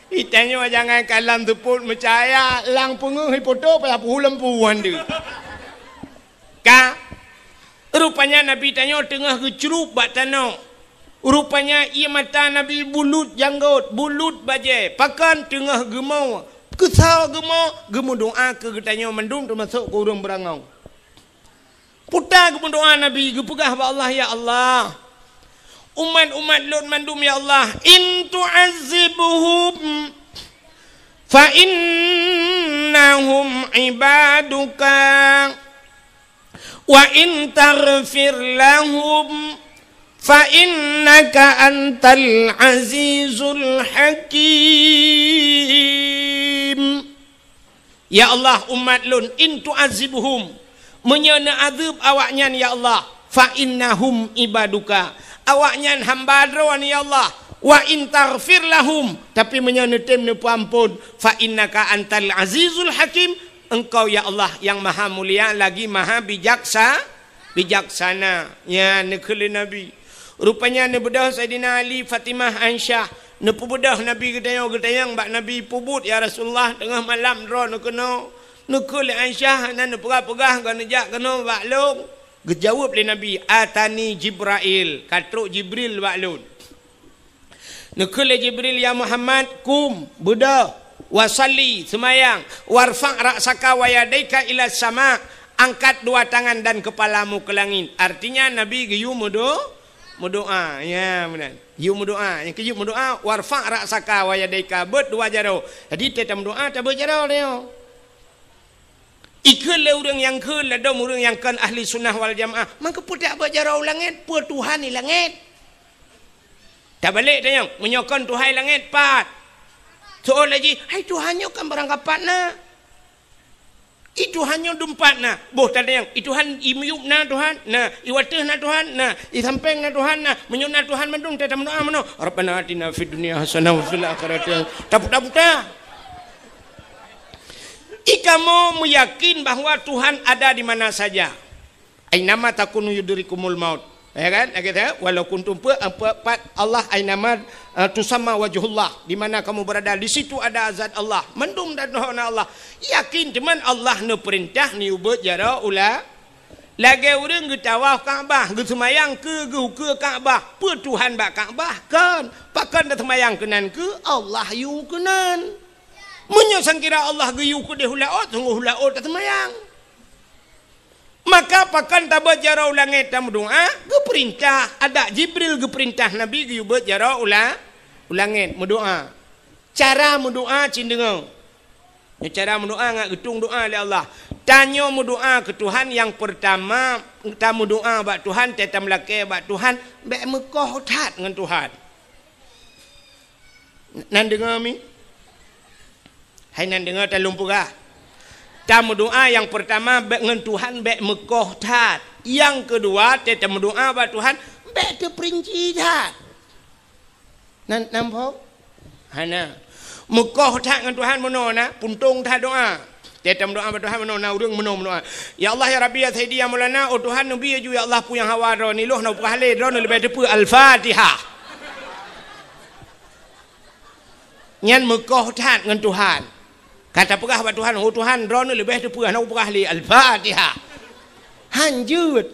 Itanya jangan kalam tu pun mucahaya lang pungung hipoto pada pulang puan tu. Ka rupanya Nabi tanya tengah kecurup bak tanah. Rupanya ia mata Nabi bulut janggut, bulut baje, pakan tengah gemau, kesal gemau doa ke getanya mendung termasuk ke urang berangau. Putar gemau doa Nabi, gepegah ba Allah ya Allah. Umat-umat Lut mandum ya Allah, in tu'azzibuhum fa innahum ibaduka wa in taghfir lahum fa innaka antal azizul hakim. Ya Allah umat Lut, in tu'azibuhum, menyana azab awaknya ya Allah, fa innahum ibaduka, awaknya hamba dron ya Allah, wa in taghfir lahum, tapi menyana temne ampun, fa innaka antal azizul hakim, engkau ya Allah yang maha mulia lagi maha bijaksana. Ya nekeli Nabi. Rupanya ni bedah Sayyidina Ali, Fatimah, Aisyah. Ni pubedah Nabi getayang bak Nabi pubut ya Rasulullah tengah malam dro nak kena. Nekul Aisyah nan pegah-pegah kan jak kena bak long. Gejawab le Nabi, atani Jibril, katruk Jibril bak long. Nekul Jibril ya Muhammad kum bedah wasalli semayang warfa' ra'saka wa yadaika ila sama, angkat dua tangan dan kepalamu ke langit. Artinya Nabi giyu berdoa, ya benar. You berdoa, yang kejut berdoa, warfa' ra'saka wa yadaika, berdua jaro. Jadi tetap berdoa, tak berjaro dia. Ikut le orang yang ke le dom orang yang kan ahli sunnah wal jamaah. Maka pudak berjarau langit, pu Tuhan ni langit. Tak balik tanya, menyokon Tuhan langit pat. Soal lagi, hai Tuhannya kan berangkapat na. Itu hanya dumpat na. Boh tak ada yang, itu han imyuk na Tuhan. Nah, iwatih na Tuhan. Nah, isampeng na Tuhan. Nah, menyuk na Tuhan mendung tetap mendoa meno. Rabbana atina fid dunya hasanah wa fil akhirati. Taputa. Ikamu meyakin bahawa Tuhan ada di mana saja. Ainama takunu yudrikumul maut. Ya kan? Kata walau kuntum Allah ainama tusamma wajhullah. Di mana kamu berada di situ ada zat Allah. Mendum dan Allah. Yakin teman Allah ne perintah ni ubut jara ula. Lagi orang ke tawaf Kaabah, ke semayang ke Kaabah. Pu Tuhan bak Kaabah kan. Pakan dah semayang kenan ke Allah yu kenan. Menyosang kira Allah geyu ku de hulaot sungguh hulaot tak semayang. Maka pakan tabat jarau langit tam doa ke perintah ada Jibril ke perintah Nabi geyu bet jarau langit mendoa. Cara mendoa cindengang. Cara mendoa ngak getung doa oleh Allah. Tanya mendoa ke Tuhan yang pertama kita mendoa bak Tuhan tetam laki bak Tuhan bak Mekah tat dengan Tuhan. Nan dengar mi? Hai nan dengar tak lumpurah. Tamu doa yang pertama dengan Tuhan bek Mekah tat. Yang kedua tamu doa bak Tuhan bek terperinci tat. Nan nampak? Hana. Mekah tat dengan Tuhan meno na puntung tat doa. Tamu doa bak Tuhan meno na urang meno doa. Ya Allah ya Rabbi ya Sayyidi ya Maulana oh Tuhan Nabi ya Allah pu yang hawa ro ni loh na pu hale ro lebih depu Al-Fatihah. Nyan Mekah tat dengan Tuhan. Kata pegah buat Tuhan, oh Tuhan, rono lebih tu pegah nak pegah li Al-Fatihah. Hanjut.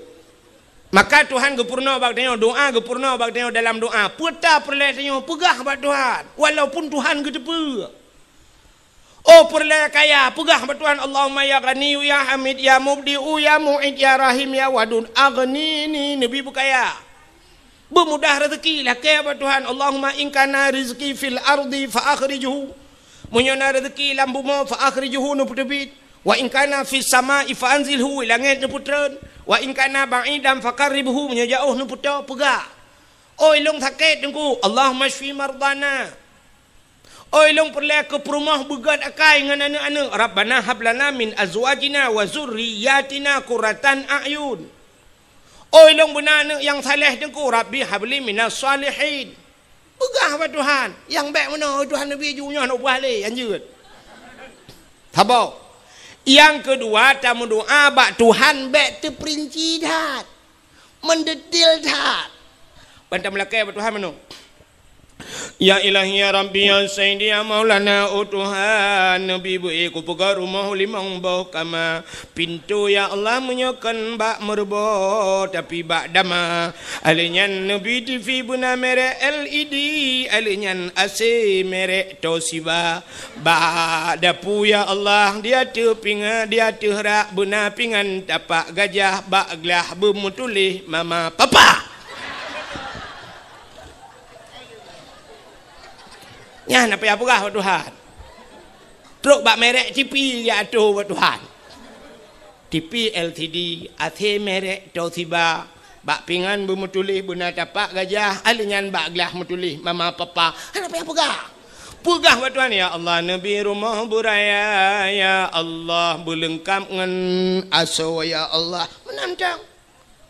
Maka Tuhan gepurna bak tanya doa gepurna bak tanya dalam doa. Puta perle tanya pegah buat Tuhan. Walaupun Tuhan getepe. Oh perle kaya pegah buat Tuhan. Allahumma ya Ghani ya Hamid ya Mubdi'u ya Mu'id ya Rahim ya Wadud. Aghnini Nabi bukaya. Bermudah rezeki lah kaya buat Tuhan. Allahumma in kana rizqi fil ardi fa akhrijhu. Munyana rezeki lam bumi fa akhrijuhu nu putebit wa in kana fis sama'i fa anzilhu langit nu putren wa in kana ba'idan fa qarribhu munya jauh nu puto pegah oi long sakit dengku Allahumma shfi mardana oi long perle ke perumah begat akai ngan anak-anak rabbana hab lana min azwajina wa zurriyyatina qurratan a'yun oi long benar yang saleh dengku rabbi habli minas salihin. Pegah buat Tuhan. Yang baik mana Tuhan Nabi junya nak buah le anjut. Sabar. Yang kedua tamu doa bak Tuhan baik terperinci dah. Mendetil dah. Bantam lakai buat Tuhan mana? Ya ilahi ya Rabbi ya Sayyidi ya Maulana oh Tuhan Nabi bu'i ku pegar rumah limang bau kama pintu ya Allah menyokan bak merbo tapi bak dama alinyan Nabi TV buna merek LED alinyan AC merek Toshiba bak dapu ya Allah dia tu pinga dia tu rak buna pingan tapak gajah bak gelah bermutulih mama papa. Ya, nak payah pegah buat Tuhan. Truk bak merek TV ya atuh buat Tuhan. TV LCD, AC merek Toshiba, bak pingan bermutulih buna tapak gajah, alinyan bak gelah mutulih mama papa. Nak payah pegah. Pegah buat Tuhan ya Allah Nabi rumah buraya ya Allah berlengkap dengan aso ya Allah menantang.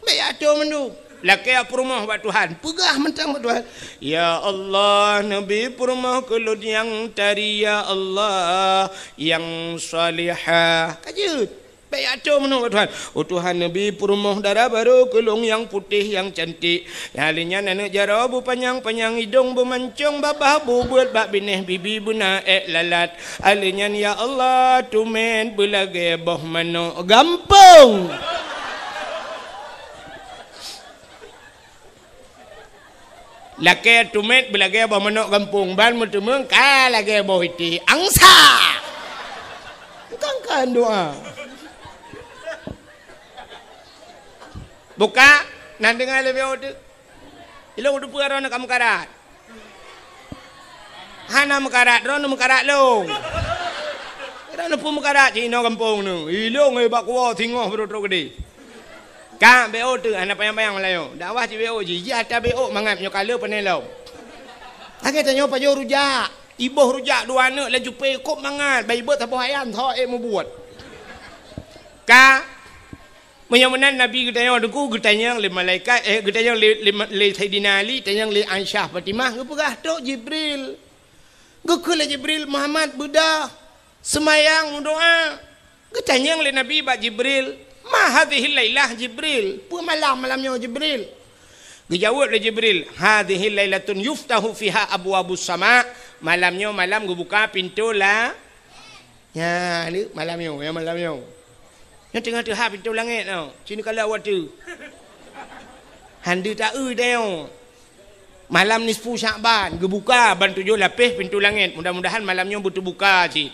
Baik atuh mendu. Laki perumah buat Tuhan. Pegah mentang buat Tuhan. Ya Allah, Nabi perumah kelud yang tari ya Allah, yang salihah. Kajut. Baik atur mana buat Tuhan. Oh Tuhan Nabi perumah darah baru kelung yang putih yang cantik. Yang halinya anak jara bu panjang hidung bermancung babah bu buat bak bineh bibi buna lalat. Halinya ya Allah tumen belage boh mano gampang. Laki tumet belagi abah menok kampung ban mutemeng ka lagi abah iti angsa. Bukan doa. Buka nan dengar lebih ode. Ilo udah puara nak kamu karat. Hana mekarat, rono mekarat long. Kerana pun mukara Cina kampung tu. Ilung bak kuah tengok betul-betul gede. Kak BO tu anak payang-payang Melayu. Dakwah ci BO ji. Ya ta BO mangat nyo kala penelau. Agak tanya apa jo rujak. Ibuh rujak dua anak laju pe kop mangat. Bayi ber tapo ayam tho mu buat. Kak menyamanan Nabi getanya dengku getanya le malaikat getanya le Sayyidina Ali getanya le Aisyah Fatimah gepegah tok Jibril. Gekul Jibril Muhammad Buddha semayang doa. Getanya le Nabi ba Jibril. Ma hadhihi lailah Jibril. Pu malamnya Jibril. Dijawab oleh Jibril, hadhihi lailatun yuftahu fiha abwabus sama. Malamnya malam buka pintu lah. Ya, ni malamnya, ya malamnya. Yang tengah-tengah pintu langit tau. Sini kalau awak tu. Handa tak dah. Malam nisfu Sya'ban gebuka ban 7 lapis pintu langit. Mudah-mudahan malamnya betul buka cik.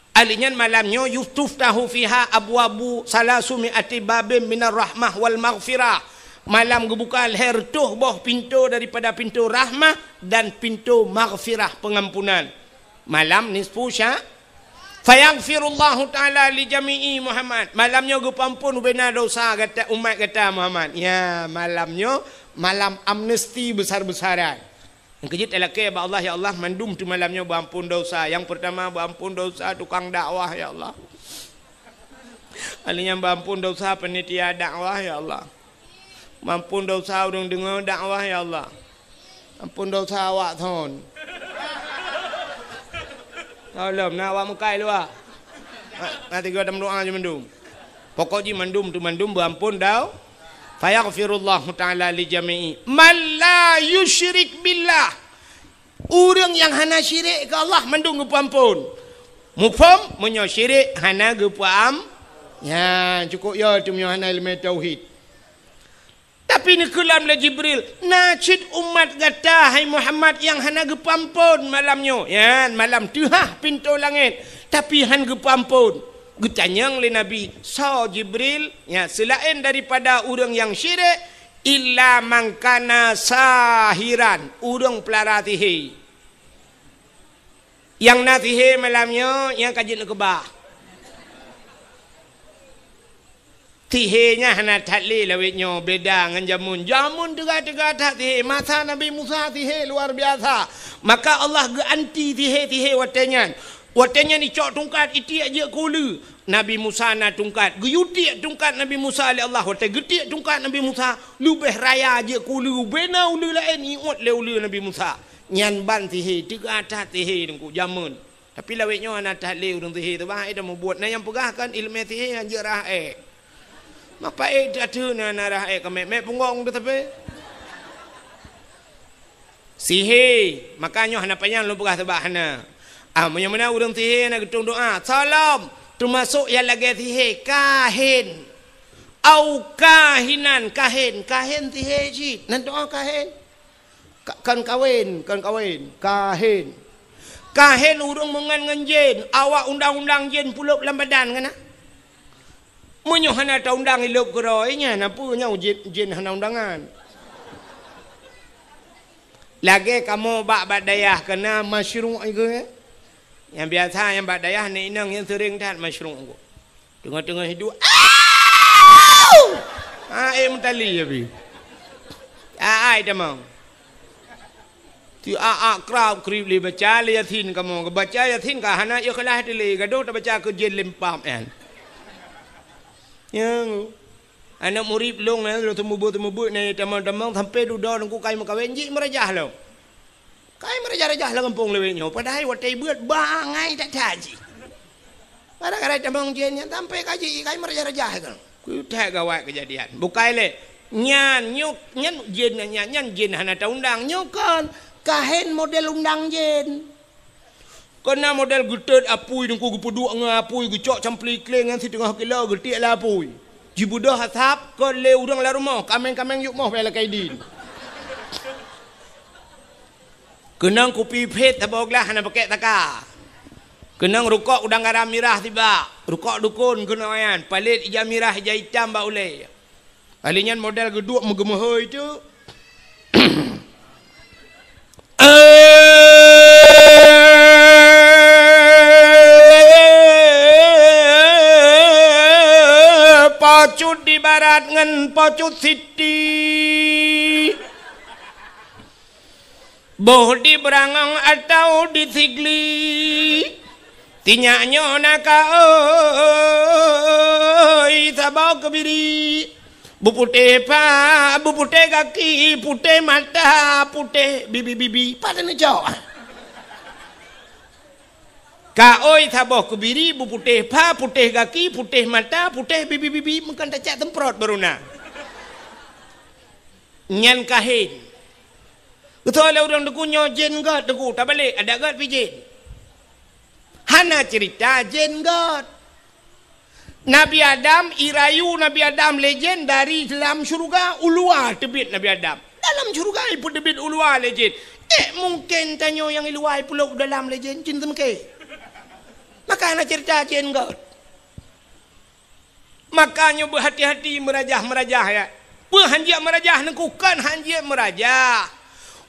Alinya malamnya yuftahu fiha abwabu salasumi'ati babim minar rahmah wal maghfirah. Malam gebuka leher tuh boh pintu daripada pintu rahmah dan pintu maghfirah pengampunan. Malam nisfu Sya'ban fayaghfirullahu ta'ala li jami'i Muhammad. Malamnya gepampun bena dosa kata umat kata Muhammad. Ya, malamnya malam amnesti besar-besaran. Yang kejut elake ba Allah, ya Allah mandum tu malamnya berampun dosa. Yang pertama berampun dosa tukang dakwah, ya Allah. Alinya berampun dosa panitia dakwah, ya Allah. Mampun dosa orang dengar dakwah, ya Allah. Ampun dosa awak thon. Tolong nak awak mukai lu ah. Nanti gua ada doa je mandum. Pokoknya mandum tu mandum berampun dau. Fayaghfirullahu ta'ala li jami'i man la yusyrik billah. Orang yang hana syirik ke Allah mandung gepampun. Mufham menyo syirik hana gepam. Ya, cukup ya tu menyo hana ilmu tauhid. Tapi ni kelam la Jibril, najid umat kata hai Muhammad yang hana gepampun malamnya. Ya, malam tuhah pintu langit. Tapi han gepampun. Getanyang le Nabi, so Jibril, ya selain daripada orang yang syirik, illa mangkana sahiran, orang pelara tihe. Yang natihe malamnya, yang kajian kebah. Tihenya hana tatli lawitnya beda dengan jamun. Jamun tegak-tegak tak tihe. Masa Nabi Musa tihe luar biasa. Maka Allah ganti tihe-tihe watanyan. Watanya ni cok tungkat itiak je kulu. Nabi Musa na tungkat. Guyutik tungkat Nabi Musa oleh Allah. Watai getik tungkat Nabi Musa. Lubeh raya je kulu. Bena ulu lain iut le ulu Nabi Musa. Nyan ban tihe. Tiga atas tihe dengku jamun. Tapi lawitnya anak tak le urang tihe tu. Bahaya dah membuat. Nah yang pegahkan ilmu tihe yang je rahai. Maka tak tu na rahai kemek. Mek punggong tu tapi. Sihir. Makanya hana panjang lu pegah tebak hana. Yang mana orang sihir nak ketung doa. Salam. Termasuk yang lagi sihir. Kahin. Au kahinan. Kahin. Kahin sihir cik. Nanti doa kahin. Kan kawin. Kan kawin. Kahin. Kahin urung mengan jin. Awak undang-undang jin pulup dalam badan kan? Menyuh hana tak undang hidup keroinya. Napanya jin hana undangan. Lagi kamu bak dayah kena masyru' ke? Yang biasa yang bak dayah ni inang yang sering tak masyru' ko. Tengah-tengah hidup. Mentali je bi. Demang. Ti krab krib li baca li yatin kamu. Baca yatin ka hana yo kelah dili gaduh tak baca ke jin limpam kan. Yang anak murid long ni lo temu-temu ni teman-teman sampai duduk nunggu kai makawin ji merajah lo. Kai merajah-rajah lah kampung lewatnya. Padahal watai buat bangai tak taji. Kadang-kadang teman jennya sampai kaji kai merajah-rajah kan. Ku tak gawat kejadian. Bukai le nyan jin hana ta undang nyokan kahen model undang jin. Kena model getet apui dengku gepuduk dengan apui gecok campli kleng dengan si tengah kilo getik lah apui. Jibudah hasap ke le udang la rumah kameng-kameng yuk moh bela kaidin. Kenang kopi pet taboglah hana pakai taka. Kenang rukok udang garam mirah tiba. Rukok dukun kena ayan palit ija mirah ija hitam ba ulai. Alinyan model geduk megemehoi tu. pocut di barat ngan pocut siti boh di berangang atau di sigli tinyaknya naka oi sabau kebiri bupute pa bupute kaki putih mata putih bibi pada nejau ka oi sabau kebiri bupute pa putih kaki putih mata putih bibi mungkin tak cak temprot baruna nyan kahin betul lah orang deku nyojen god deku tak balik ada god pijin hana cerita jen god Nabi Adam irayu Nabi Adam legend dari dalam syurga ulua tebit Nabi Adam dalam syurga pun tebit ulua legend mungkin tanya yang iluai pulau dalam legend cinta mungkin maka hana cerita jen god makanya berhati-hati merajah ya berhanjia merajah nengkukan hanjia merajah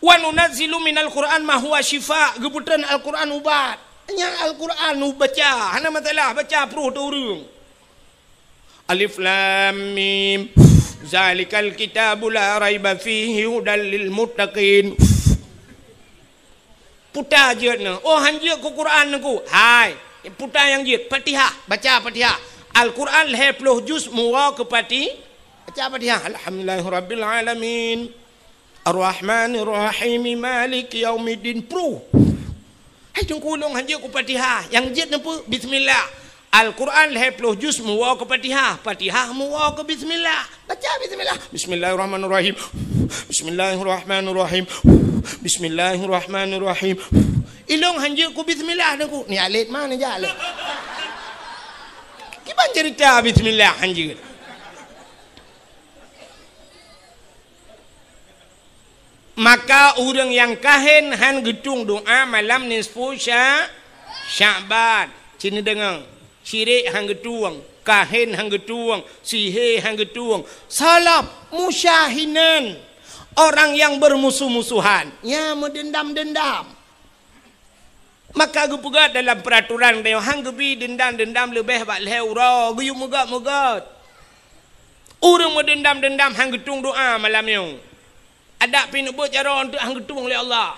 wa nunazzilu minal Qur'an ma huwa syifa gebutan Al-Qur'an ubat nya Al-Qur'an baca hana masalah baca peruh tu urang alif lam mim zalikal kitabu la raiba fihi hudal lil muttaqin puta jeutna oh hanjeut ku Quran ku hai puta yang jeut Fatihah baca Fatihah Al-Qur'an 20 juz muwa ke pati baca Fatihah alhamdulillahirabbil alamin Ar-Rahmanir Rahim Maliki Yaumiddin Pro. Hai tungkulong hanja ku Fatihah. Yang jet nampu bismillah. Al-Quran 20 juz muwa ke Fatihah. Fatihah muwa ke bismillah. Baca bismillah. Bismillahirrahmanirrahim. Bismillahirrahmanirrahim. Bismillahirrahmanirrahim. Ilong hanja ku bismillah nangku. Ni alit mana je alit. Kiban cerita bismillah hanja. Maka orang yang kahin han gedung doa malam nisfu Sya'ban. Cina dengar. Syirik hang getuang, kahin hang getuang, sihir hang getuang. Salap musyahinan. Orang yang bermusuh-musuhan. Ya mendendam-dendam. Maka gupegat dalam peraturan dia hang gebi dendam-dendam lebih bak leura, guyuk megat-megat. Orang mendendam-dendam hang getung doa malam ni. Ada pin buat cara untuk hang getung oleh Allah.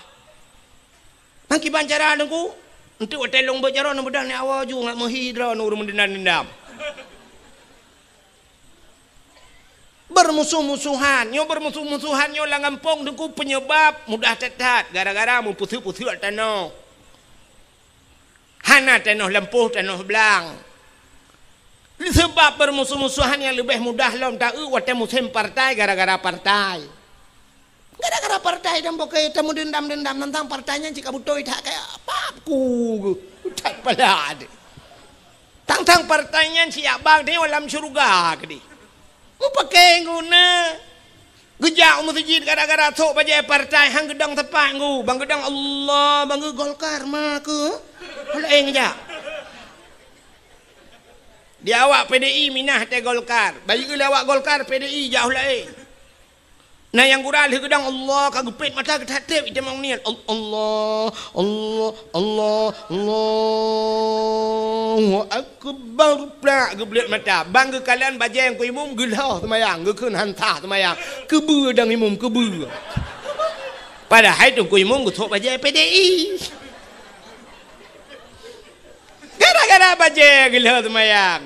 Mangki bancara nangku untuk telong buat cara nang bedang ni awal ju ngak menghidra nur mendendam-dendam. Bermusuh-musuhan, nyo bermusuh-musuhan nyo lang ngampong nangku penyebab mudah tetat gara-gara mu putu-putu tanah. Hana tanah lempuh tanah belang. Sebab bermusuh-musuhan yang lebih mudah lom tak wate musim partai gara-gara partai. Gara-gara partai dan pakai temu dendam-dendam tentang partainya jika butuh tak kayak apa aku tak pada tentang partainya siap bang dia dalam syurga kedi mu pakai guna gejak masjid gara-gara sok bajai partai hang gedang tepat ngu bang gedang Allah bang Golkar mah ke lain gejak dia awak PDI minah te Golkar bagi ke awak Golkar PDI jauh lain. Nah yang gurah lih gedang Allah kagupit mata ketatip itu mang niat Allah Allahu akbar plak geblet mata bang ke kalian baca yang ku imum gelah semayang gekeun hantah semayang kebeu dang imum kebeu padahal tu ku imum ku sok baca PDI gara-gara baca gelah semayang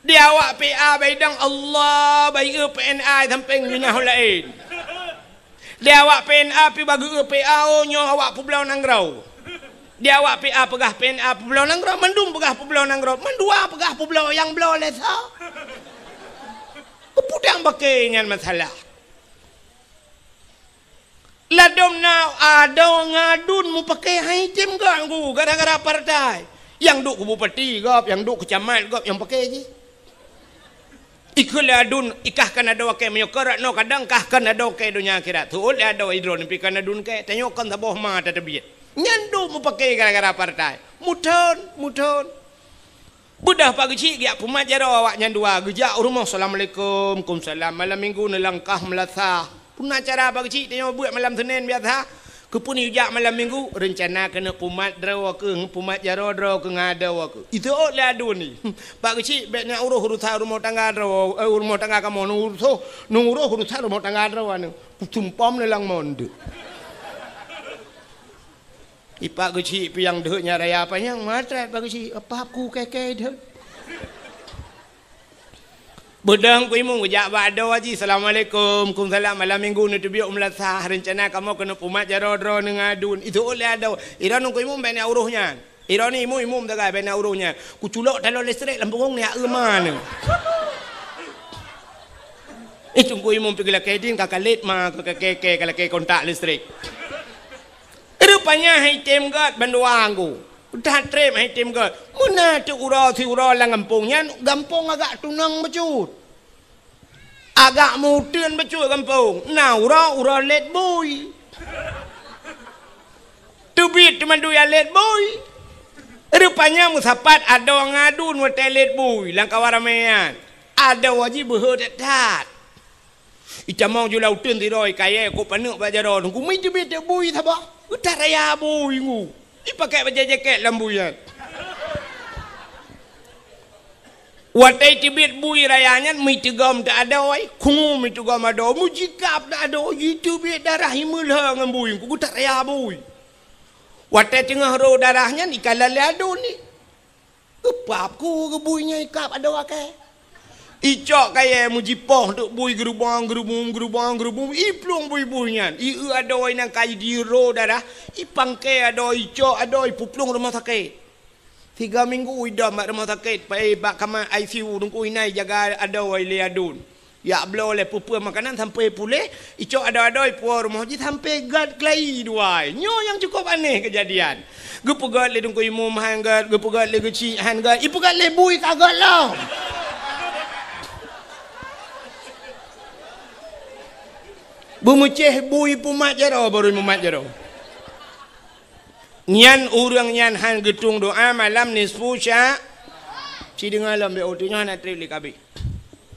dia awak PA baidang Allah bagi PNA samping minah lain. Dia awak PNA pi bagi PA nyo awak Pulau Nangrau. Dia awak PA pegah PNA Pulau Nangrau mendum pegah Pulau Nangrau mendua pegah Pulau yang belau lesa. Pudang pakai ngan masalah. Ladom now ada ngadun mu pakai haitim ganggu gara-gara partai. Yang duk ku bupati gop, yang duk kecamat gop yang pakai je. Ikul adun ikahkan ada wakai menyokor no kadang kahkan ada wakai dunia akhirat tu ada hidron pikan adun ke tanyakan taboh ma tadbiyat nyandu mu pakai gara-gara partai muton budah pagi cik dia pumajar awak nyandua gejak rumah assalamualaikum kumsalam malam minggu nelangkah melasah pun acara pagi cik tanya buat malam Senin biasa Kepun ujak malam minggu rencana kena pumat draw ke pumat jaro draw ke ngadaw ke. Itu oleh adu ni. Pak kecil bet nak uruh rumah tangga draw rumah tangga kamu uruh rumah tangga draw anu. Tumpam lelang monde. Ipak kecil piang dehnya raya apa yang matrat pak kecil apa aku keke deh. Bedang ku imung ujak bado haji assalamualaikum kumsalam malam minggu ni tu biok melasah rencana kamu kena pumat jaro-jaro nengadun itu oleh ada iran ku imung bena uruhnya iran ni imum tagai bena uruhnya ku culok dalam listrik lampung ni mana itu ku imum pergi lah kedin kakak let mah kakak kalau ke kontak listrik rupanya hai tem gat banduang ku udah trem hai tim ke mana tu urau lang kampungnya kampung agak tunang becut agak mudun becut kampung nah urau let boy tu bit cuma du ya let boy rupanya musapat ada ngadun hotel let boy lang kawaramean ada wajib berhadat icamong julau tun tiroi kaya ko panuk bajaro ku mi tu bit boy thaba udah raya boy ngu dipakai baju jaket lambuyan. Watai tibit bui rayanya mitigam tak ada oi, kungu mitigam ada, mujikap tak ada, itu bit darah himulha dengan bui, ku tak raya bui. Watai tengah ro darahnya ni kalale ado ni. Kepap ku ke buinya ikap ada wakai. Icok kaya mujipoh duk bui gerubang iplung bui-buinya i ada oi nang kai di ro darah i pangke ada icok ada puplung rumah sakit 3 minggu udah mak rumah sakit pai bak kamar ICU nunggu inai jaga ada oi liadun ya blo le pupu makanan sampai pulih icok ada puar rumah haji sampai gad klai duai nyo yang cukup aneh kejadian gepugat le nunggu imum hanggat gepugat le geci hanggat ipugat le bui kagak lah Bumuceh bui pumat jaro baru pumat jaro. Nyan urang nyan han getung doa malam nisfu sya. Si dengar lam be otunya nak trip likabi.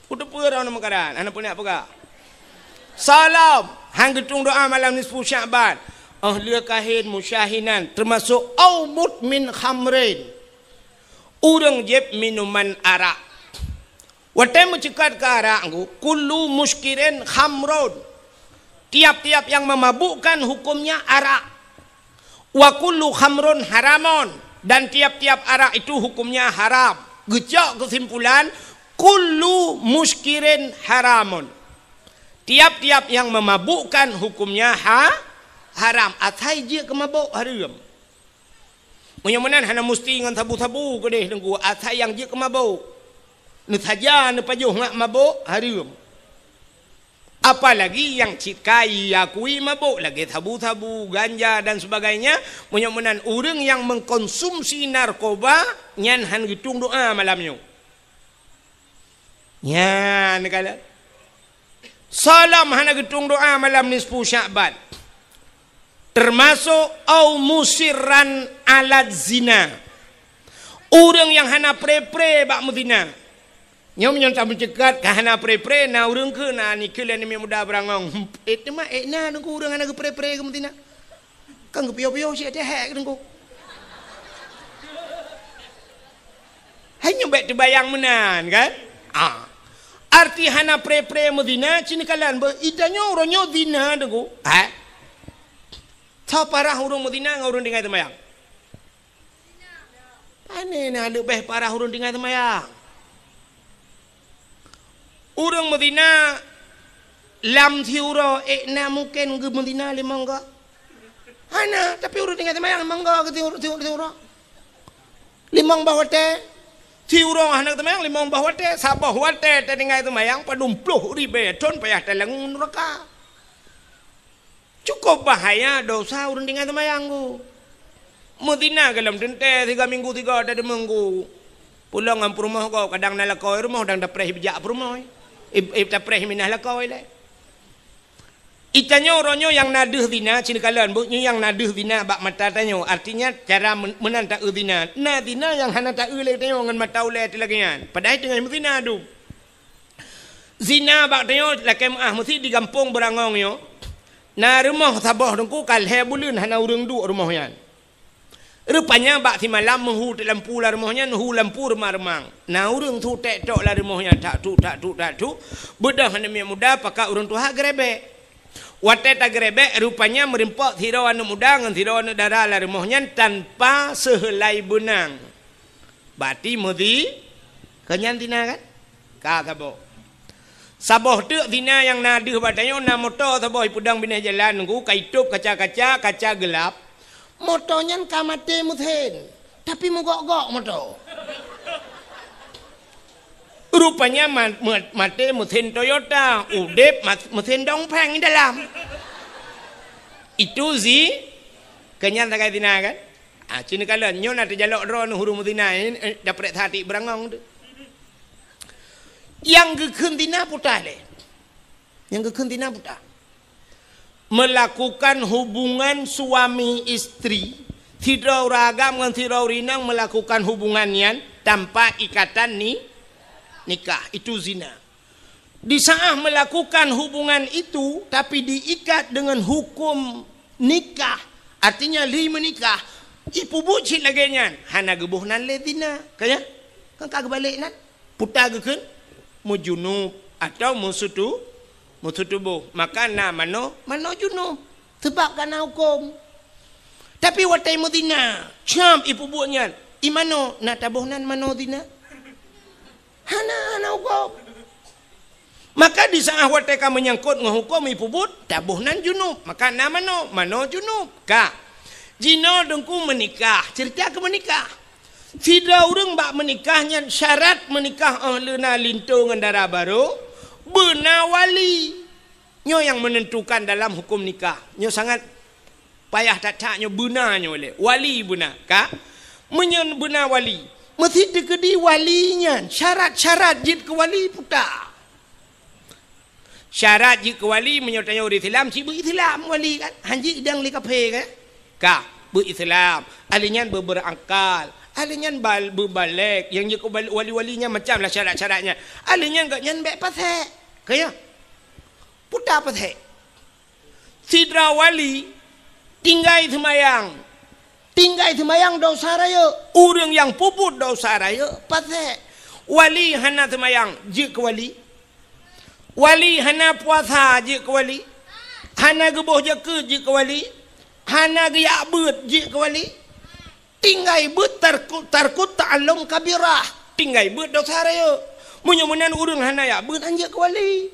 Udah pura nama karan, anak punya apa? Salam han getung doa malam nisfu Syaban. Ahli kahin musyahinan termasuk au mutmin khamrin. Urang jeb minuman arak. Watai mencekat ke arak kullu muskirin khamrun. Tiap-tiap yang memabukkan hukumnya arak. Wa kullu khamrun haramun dan tiap-tiap arak itu hukumnya haram. Gejak kesimpulan kullu muskirin haramun. Tiap-tiap yang memabukkan hukumnya haram. Atai je kemabuk haram. Menyamunan hana mesti dengan tabu-tabu ke deh nunggu atai yang je kemabuk. Nu saja nu pajuh ngak mabuk haram. Apalagi yang cikai yakui mabuk lagi tabu-tabu ganja dan sebagainya menyamunan orang yang mengkonsumsi narkoba nyan han gitung doa malamnya nyan kala salam han gitung doa malam nisfu Syaban termasuk au musirran alat zina orang yang hana pre-pre bak muzina nyom nyon tak mencegat kahana pre-pre na urang ke na ni ke ni muda berangong itu mah na nunggu urang ana ke pre-pre ke mentina kan ke pio-pio si ada hek nunggu hanya baik terbayang menan kan arti hana pre-pre medina cini kalan idanya uronyo dina nunggu tau parah urang medina ngurung dengai temayang ane na lebih parah urang dengai temayang Urang Medina lam thiuro na mungkin ke Medina limang ka. Hana tapi urang tinggal temayang limang ka ke thiuro. Limang bahwate thiuro hana temayang limang bahwate sabah wate tinggal temayang padumpluh ribe ton payah telang neraka. Cukup bahaya dosa urang tinggal temayang ku. Medina dalam dente 3 minggu 3 ada minggu. Pulang ngam rumah kau kadang nalakoi rumah kadang dapreh bijak rumah. Dapreh minah lakau ile. Itanyo ronyo yang naduh zina cina kalan buknya yang naduh zina bak mata tanyo artinya cara menan tak zina. Na zina yang hana tak le tanyo ngan mata ule tilagian. Padahal dengan zina adu. Zina bak tanyo lakem mesti di kampung berangong yo. Na rumah tabah dengku kalhe bulan hana urang duk rumahnya. Rupanya bak ti malam mehu lampu lah rumahnya, hu lampu remang-remang. Na urang tu tek-tok lah rumahnya tak tu. Bedah hana muda pakak urang tu hak grebek. Watai tak grebek rupanya merimpak tirau anak muda dengan tirau anak dara lah rumahnya tanpa sehelai benang. Berarti mesti kenyan tina kan? Kata bo. Saboh tu tina yang naduh batanya na motor saboh pudang binah jalan ku kaitup kaca gelap. Motornya kamate muthen. Tapi mogok-gok motor. Rupanya mate mesin Toyota, udep mesin dongpeng di dalam. Itu kenyan tak kaya tina kan? Cina kala nyon ada jalok ron huru mutina ini dapat hati berangong tu. Yang gekun tina putar le. Yang gekun tina putar. Melakukan hubungan suami istri, tidak ragam dengan tidak rinang melakukan hubungannya tanpa ikatan nikah, itu zina. Di saat melakukan hubungan itu tapi diikat dengan hukum nikah, artinya li menikah, ipu bucin lagi nyan, hana gebuh nan le zina, kaya kan kagak balik nan, putar gekeun mujunub atau musutubuh, maka na mano junub, sebab kana hukum. Tapi watai mudina, cam ipu buatnya, imano na tabuh nan mano zina. Hana hukum. Maka di saat wateka menyangkut dengan hukum ipubut tabuhnan junub, maka nama mano junub ka jino dengku menikah, cerita ke menikah tidak urang bak menikahnya syarat menikah lena lintu dengan darah baru benar wali nyo yang menentukan dalam hukum nikah, nyo sangat payah tak-taknya benarnya oleh wali benar ka menyen benar wali mesti dikedi walinya, syarat-syarat jid ke wali putar. Syarat jid ke wali menyertanya orang Islam, si berislam wali kan, hanji idang likape kan, ka berislam, alinyan berangkal, alinyan berbalik, yang jid ke wali-walinya macam lah syarat-syaratnya, alinyan gak nyan bek pasek, kaya putar pasek. Sidra wali tinggal semayang dosa raya. Orang yang puput dosa raya pasal wali hana semayang je ke wali. Wali hana puasa je ke wali. Hana gebuh jeka je ke wali. Hana geyak bet je ke wali. Tinggal bet tarkut ta'allum kabirah. Tinggal bet dosa raya. Munyamunan orang hana yak bet anje ke wali.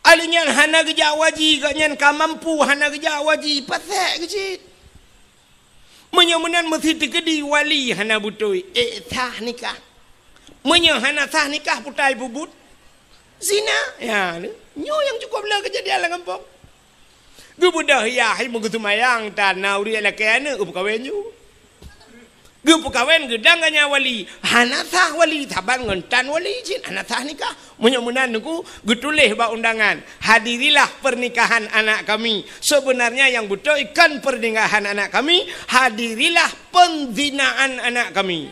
Alinyan hana gejak waji ganyan ka mampu hana gejak waji pasal kecil. Menyamunan mesti dikedi wali hana butoi sah nikah. Hana sah nikah putai bubut zina ya nyo yang cukup lah kejadian lah kampung. Gebudah ya hai mengutu mayang tanah uri ala kena kawin you. Kawin gedang ganya wali hana sah wali taban ngentan wali jin hana sah nikah. Menyamunan niku getulih ba undangan hadirilah pernikahan anak kami. Sebenarnya yang betul ikan pernikahan anak kami, hadirilah penzinaan anak kami.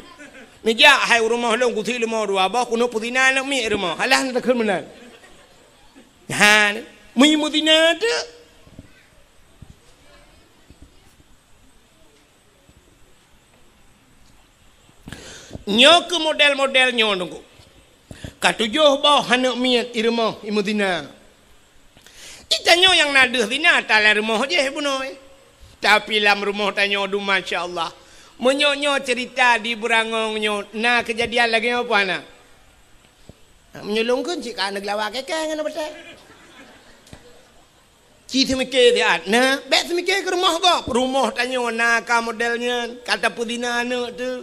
Nija hai rumah long kuthi lemah dua bah kuno putina anak mi rumah halah nak kemenan. Han mi mudina tu nyo ke model-model nyo nunggu. Katujuh bawah hanak miat irmah imudina. Itanyo yang naduh dina tala rumah je bunoi. Tapi lam rumah tanyo du masya-Allah. Menyonyo cerita di berangong nyo na kejadian lagi apa ana? Menyolongkeun cik kana glawa keke ngana betul. Ci semike dia na, bet semike ke rumah kok. Rumah tanyo na ka modelnya kata pudina anak tu.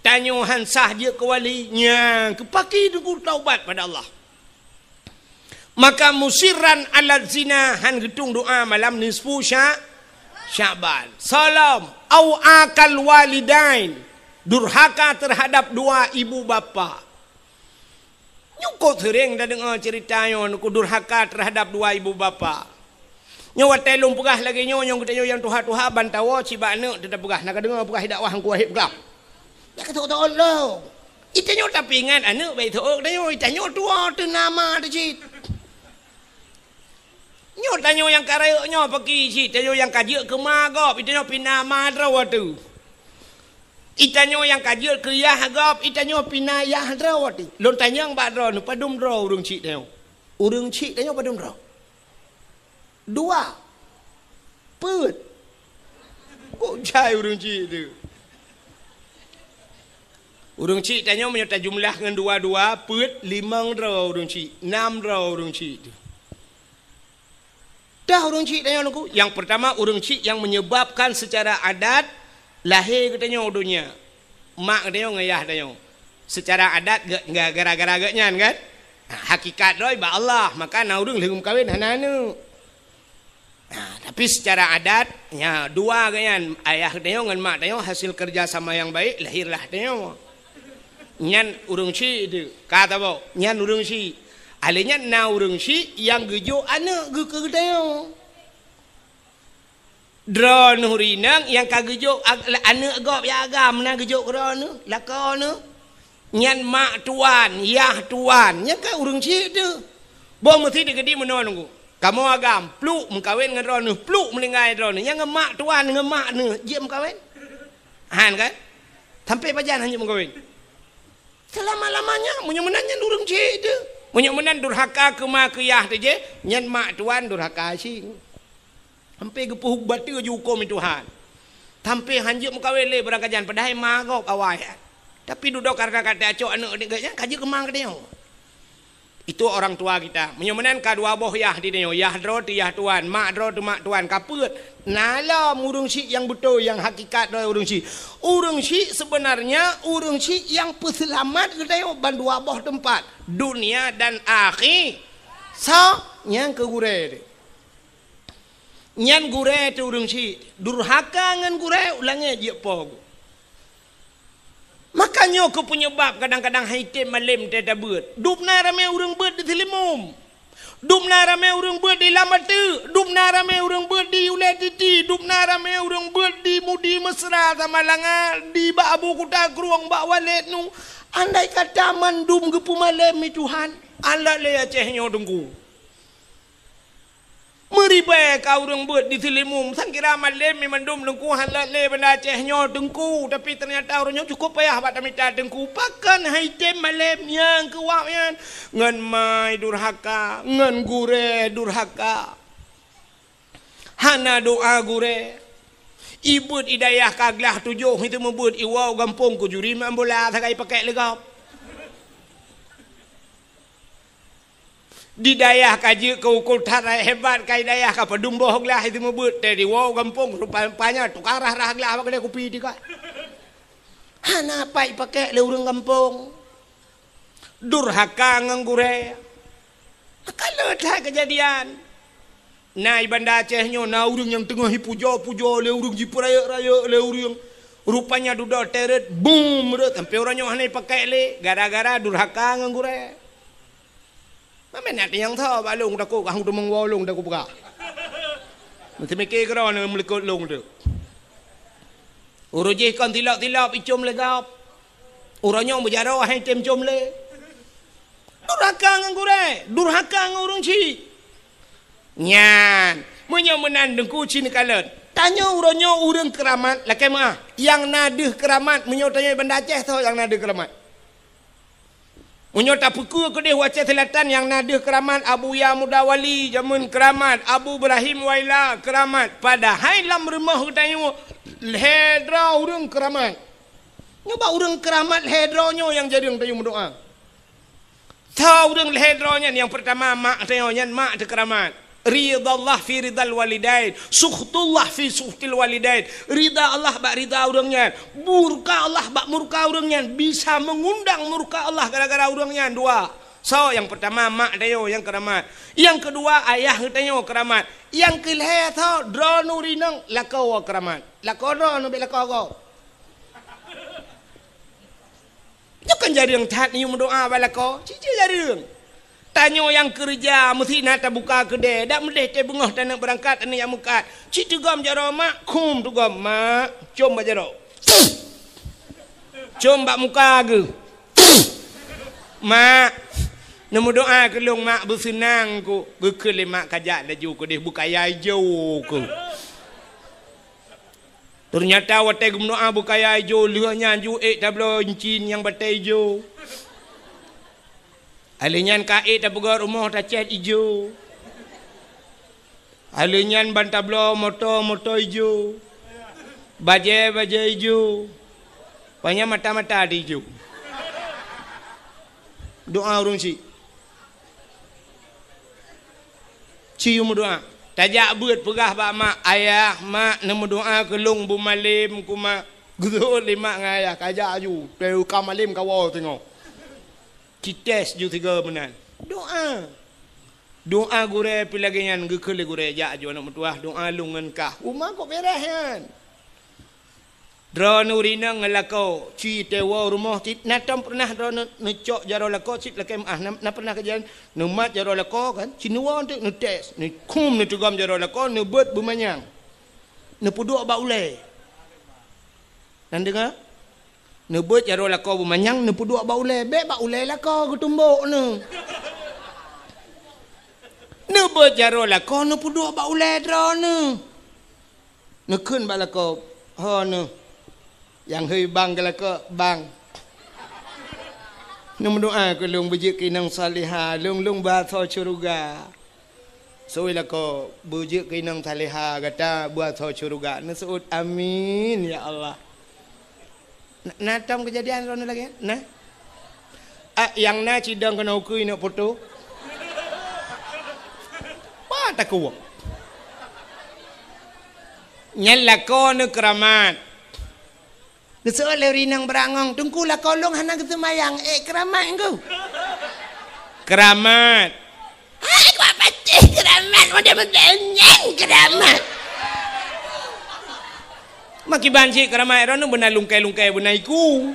Tanyo hansah je ke walinya, kepaki dulu taubat pada Allah. Maka musiran ala zina han gedung doa malam nisfu Sya'ban. Salam au akal walidain, durhaka terhadap dua ibu bapa. Nyuko sering dah dengar ceritanya nuku durhaka terhadap dua ibu bapa. Nyawa telung pegah lagi nyong kita yang tuha-tuha bantawa cibak anak tetap pegah nak dengar pegah dakwah hang kuahib pegah. Ya kata Allah. Itanyo tapi ingat anak baik tu. Dayo itanyo tua tu nama tu cik. Nyo tanyo yang karaya nyo pergi si tanyo yang kajik ke magop itanyo pina madrawa tu. Itanyo yang kajik ke yah gop itanyo pina yah drawa tu. Lon tanyang badro nu padum dro urung cik tanyo. Urung cik tanyo padum dro. Dua. Put. Kok jai urung cik tu. Urung cik tanyo menyerta jumlah dengan dua-dua put 5 dro urung cik. 6 dro urung cik tu. Dah urung cik tanya aku. Yang pertama urung cik yang menyebabkan secara adat lahir katanya dunia. Mak katanya ngayah tanya. Secara adat enggak gara-gara gaknya kan? Hakikat doi ba Allah, maka na urung lehum kawin hananu. Tapi secara adat ya dua ganyan ayah tanya dengan mak tanya hasil kerja sama yang baik lahirlah tanya. Nyan urung cik itu kata bo, nyan urung cik alenya na urung si yang gejo anak ge kedaya. Dron hurinang yang kagejo anak gop ya agam na gejo krana lakana. Nyan mak tuan, yah tuan, nya ka urung si tu. Bo mesti digedi menon ku. Kamu agam pluk mengkawin dengan dron nu, pluk melingai dron nu. Yang mak tuan dengan mak nu, je mengkawin. Han kan? Sampai pajan hanya mengkawin. Selama-lamanya menyemenanya urung si tu. Menyemenan durhaka ke mak ke yah tu je, nyan mak tuan durhaka sing. Sampai gepuh batu je hukum Tuhan. Sampai hanjuk mengkawin le berangkajan padahal magop awal. Tapi duduk karena kata acok anak dekatnya kaji kemang ke dia. Itu orang tua kita. Menyemenan kadua boh yah di dia, yah dro tu yah tuan, mak dro tu mak tuan. Kaput nala urung si yang betul yang hakikat do urung si. Urung si sebenarnya urung si yang peselamat ke dia bandua boh tempat dunia dan akhir. So yang ke gure. Nyan gure tu urung si durhaka ngan gure ulangnya je po. Makanya aku penyebab kadang-kadang haitim malim tiada ber. Dupna ramai urang ber di Selimum. Dupna ramai urang ber di Lamatu. Dupna ramai urang ber di Uletiti. Dupna ramai urang ber di Mudi Mesra sama Langar. Di Bak Abu Kuta Keruang Bak Walid nu. Andai kata mandum gepu malam ni Tuhan. Allah le acehnya dengku. Meribai kau urang ber di Selimum. Sangkira malam ni mandum dengku halat le benda acehnya dengku. Tapi ternyata orangnya cukup payah buat minta dengku. Pakan haitem malam yang kewak yang. Ngan mai durhaka. Ngan gure durhaka. Hana doa gure. Ibut idayah kaglah tujuh. Itu membut iwau gampung ku juri. Mambola sakai pakai legap. Di dayah kaji ke ukul tarai hebat kai dayah ka padumboh glah itu membut dari wow gampung rupanya tukarah rah glah apa kena kopi dika. Hana pai pakai le urang gampung. Durhaka nganggure. Kalau tak kejadian. Nai banda Acehnya na urang yang tengah puja-puja le urang jipu raya-raya le urang. Rupanya duda teret boom ret sampai orangnya hanai pakai le gara-gara durhaka nganggure. Mana nak yang tahu balung dah kau tu mengwalung dah kau buka. Nanti mikir kerana melikut long tu. Urujih kan tilap-tilap icum legap. Orangnya berjarah hai tem cum le. Durhaka ngan gure, durhaka ngan urang ci. Nyan, menyemenan dengku cini kalet. Tanya orangnya urang keramat, lakai mah. Yang nadih keramat, menyotanya benda Aceh tahu yang nadih keramat. Menyota puku ke dia Aceh Selatan yang nadih keramat Abu Ya Mudawali jamun keramat Abu Ibrahim Waila keramat padahal dalam rumah katanya hedra urang keramat nyoba urang keramat hedronyo yang jadi yang tayu doa tahu urang hedronya yang pertama mak tanya mak de keramat ridallah fi ridal walidain sukhtullah fi sukhtil walidain rida Allah bak rida urangnya murka Allah bak murka urangnya bisa mengundang murka Allah gara-gara urangnya dua. So yang pertama mak dayo yang keramat, yang kedua ayah dayo keramat, yang kelih tho dronu rinang lakau keramat lakau dronu be lakau go itu kan jadi yang tat ni doa balako cici jadi yang tanya yang kerja mesti nak buka kedai dak mendeh te bengah tak nak berangkat ani yang mukat cik tugam jaro mak kum tugam mak com bajaro com bak muka ge mak Nemu doa ke long mak bersenang ku. Gekele mak kajak laju ku deh buka jauh ku. Ternyata watai gumnoa buka jauh lihatnya ju tablo encin yang batai hijau. Alinyan kait tabuga rumah ta cat hijau. Alinyan ban tablo motor hijau. Baje hijau. Banyak mata-mata di hijau. Doa urung si. Cium doa. Tajak buat pegah pak mak. Ayah mak nemu doa kelung bu malim ku mak. Gudul lima ngayah kajak ju. Teu kamalim kawal tengok. Kites ju 3 benan. Doa. Doa gure pilagenyan gekele gure jak ju anak metuah doa lungan kah. Umah kok beres kan. Drone urina ngelako ci tewa rumah tit natam pernah drone necok jaro lako cit lakem na pernah kejadian numat jaro lako kan cinua untuk netes ni kum ni tugam jaro lako ne bet bumanyang ne puduk ba ule nan dengar ne bet jaro lako bumanyang ne puduk ba ule be ba ule lako ketumbuk ne bet jaro lako ne puduk ba ule drone ne keun ba lako ha ne yang hei bang kalau ke bang, nama doa ke lung bujik kinang salihah, lung bahasa syurga. Soalnya ko bujik kinang salihah kata bahasa syurga. Nasuut amin ya Allah. Natam kejadian rono lagi, nah. Yang na cidang kena ukui nak foto. Wah tak kuat. Nyala ko ne keramat. Kesoal rinang berangong, tunggu lah kolong hana kesemayang, keramat engkau. Keramat. Aku apa sih keramat? Macam menyenyeng keramat. Maki banci keramat, orang benar lungkai benar iku.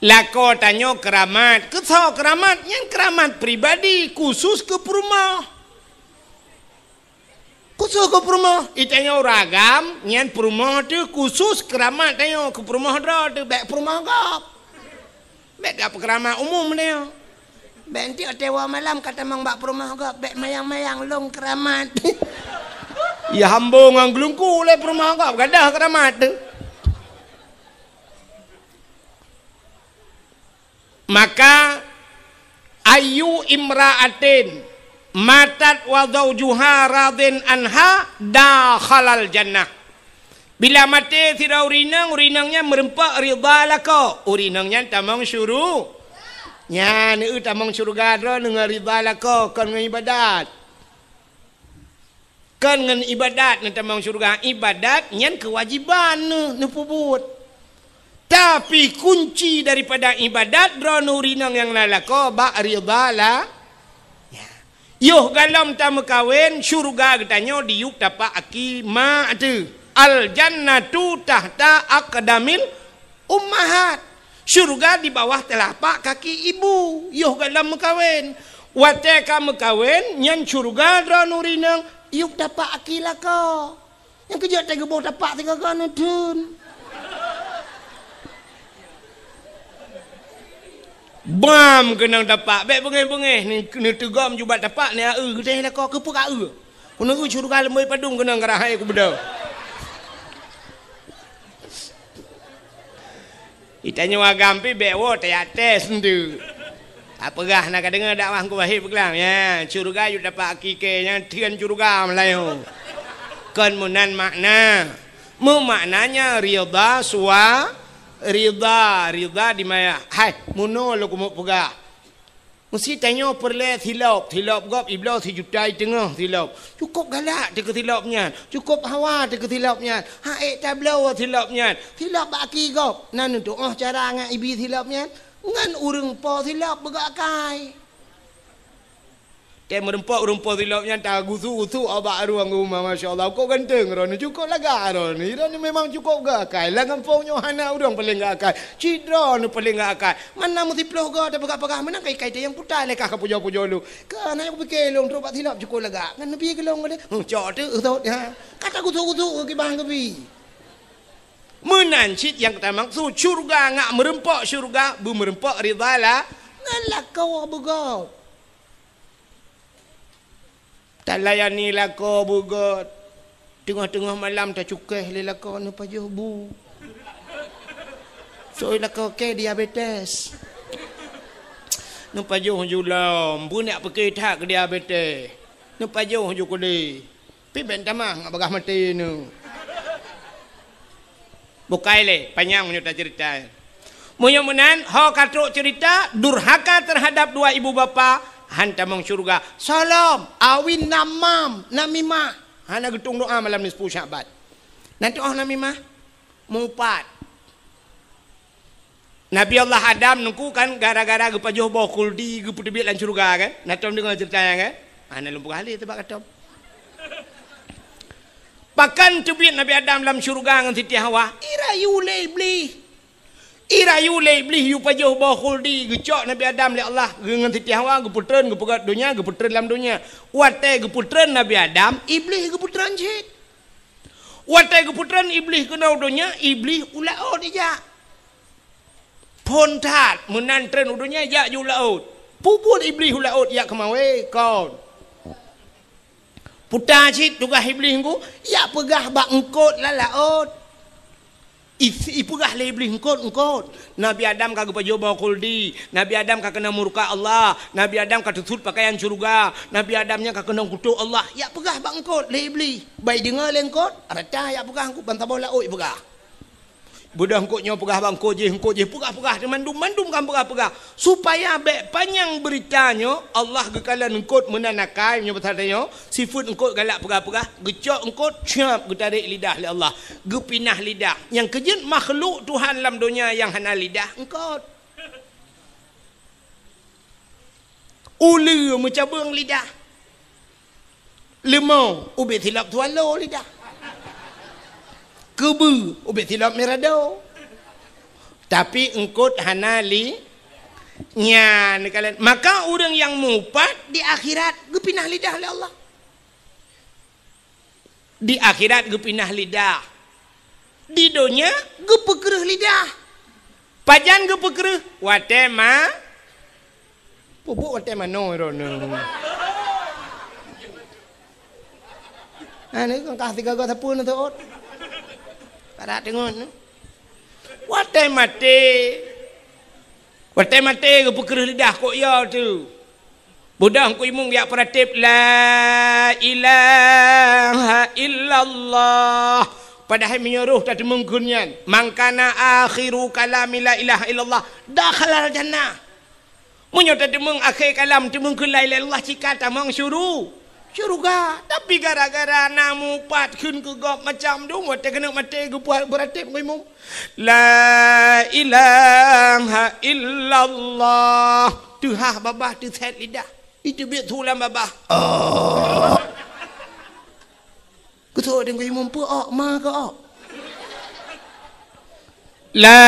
Lako tanya keramat, kesal keramat, yang keramat pribadi khusus ke perumah. Khusus ke perumah, itanya ragam, nyan perumah tu khusus keramat tanya ke perumah dah tu bek perumah kau, bek apa keramat umum dia, bek nanti tewa malam kata mang bak perumah kau, bek mayang long keramat, ya hambung ang gelungku le perumah kau, gadah keramat tu. Maka ayu imra'atin matat wa zawjuha radin anha dakhalal jannah. Bila mati tidak urinangnya merempak ridha lako. Urinangnya tamang syuru. Nya ni tamang syurga dro dengan ridha lako kan dengan ibadat. Kan dengan ibadat ni tamang syurga ibadat nyan kewajiban ni pubut. Tapi kunci daripada ibadat dro urinang yang lalako ba ridha la. Yoh galam tamu kawin syurga katanya diuk dapat aki ma tu al jannatu tahta aqdamil ummahat. Syurga di bawah telapak kaki ibu. Yoh galam kawin wate kamu kawin nyan syurga dra nurinang yuk dapat aki laka yang kejak tega bau dapat tiga kan dun bam kenang dapat bek bengeh-bengeh ni tegam jubat dapat ni teh lah kau kepuk kuna syurga lembai padung kenang karahai ku bedau itanya wagampi bek wo teh ates ndu apa gah nak dengar dakwah ku wahid pekelang ya syurga yu dapat akike nya tian syurga melayu kan munan makna mu maknanya ridha suwa ridha di maya hai muno lo kumo pegah mesti tanya perle hilap gop iblis hijutai tengah hilap cukup galak de ketilapnya cukup hawa de ketilapnya haik tablau hilapnya hilap baki gop nan doa cara ngan ibi hilapnya ngan urang po hilap begak kai ke merempak hilapnya tak gusu abak ruang rumah masya-Allah kau ganteng ron cukup laga ron ni memang cukup gak kai langan pongnya hana urang paling gak kai cidra ni paling gak kai mana mesti ploh gak ada pegak-pegak mana kai yang putar lekah ke pujo-pujo lu kan aku fikir long trobat hilap cukup laga kan nabi ke long dia cok tu ya kata gusu ke bang ke bi Menancit yang kita maksud syurga ngak merempak syurga, bu merempak ridha lah. Ngalah kau bugot. Tak layani lah kau bugot. Tengah-tengah malam tak cukai le lah kau ni pajuh bu. So lah kau ke diabetes. Nu pajuh julam, bu nak pakai tak ke diabetes. Nu pajuh ju kuli. Pi ben tamah ngak bagah mati nu. Bukai le, panjang punya cerita. Mudah-mudahan ho katruk cerita durhaka terhadap dua ibu bapa hantamong syurga. Salam awin namam namimah. Hana getung doa malam ni 10 Syaban. Nanti namimah mumpat. Nabi Allah Adam nungku kan gara-gara gepajuh bawa kuldi geputebit lan syurga kan. Natom dengar ceritanya kan. Ana lumpuh kali tebak katom. Pakan tebit Nabi Adam dalam syurga dengan Siti Hawa. Irayu lebli. Irayu lebli yu pajuh bawa khuldi. Gecok Nabi Adam oleh Allah. Dengan Siti Hawa geputren gepugat dunia. Geputren dalam dunia. Watai geputren Nabi Adam. Iblis geputren cik. Watai geputren iblis kena dunia. Iblis ulaut ijak. Pontat menantren dunia ijak ju ulaut. Puput iblis ulaut ijak kemawe kau. Putar cik tugas iblis engkau, ya pegah bak engkot lah laut. Pegah lah iblis engkot. Nabi Adam kagak pajuh bawa kuldi. Nabi Adam kagak kena murka Allah. Nabi Adam kagak tutut pakaian syurga. Nabi Adamnya kagak kena kutuk Allah. Ya pegah bak engkot lah iblis. Baik dengar lah engkot. Arata ya pegah engkot bantah bola oi pegah. Budak engkotnya pegah bang engkot je pegah mandum kan pegah supaya bek panjang beritanya Allah gekalan engkot menanakai punya bertanya sifat engkot galak pegah gecok engkot cap getarik lidah oleh Allah gepinah lidah yang kejut makhluk Tuhan dalam dunia yang hana lidah engkot ulu mencabung lidah lemau ubit hilap tualo lidah kebu ubet tilap merado tapi engkot hanali nya kalian maka orang yang mupat di akhirat gepinah lidah oleh Allah di akhirat gepinah lidah di dunia gepekereh lidah pajan gepekereh watema pupuk watema no rono ani kan kah tiga gua tapun tu ot para tengok watai mate gepekereh lidah kok ya tu budak ku imung dia peratip la ilaha illallah padahal menyuruh tak menggunyan mangkana akhiru kalami la ilaha illallah dakhalal jannah munyo tak meng akhir kalam tu menggun la ilaha illallah cika tamang syuruh syurga tapi gara-gara namu pat kun ke gop macam tu mate kena mate gu puat beratip ku imum la ilaha illallah tu ha babah tu set lidah itu biar tulang babah ku tahu dengan ku imum pu ok ma ke ok la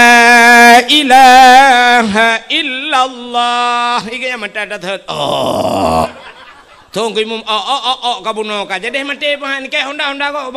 ilaha illallah iganya mata dah oh Tunggu imum kabuno ka jadi mati pahan ke honda kok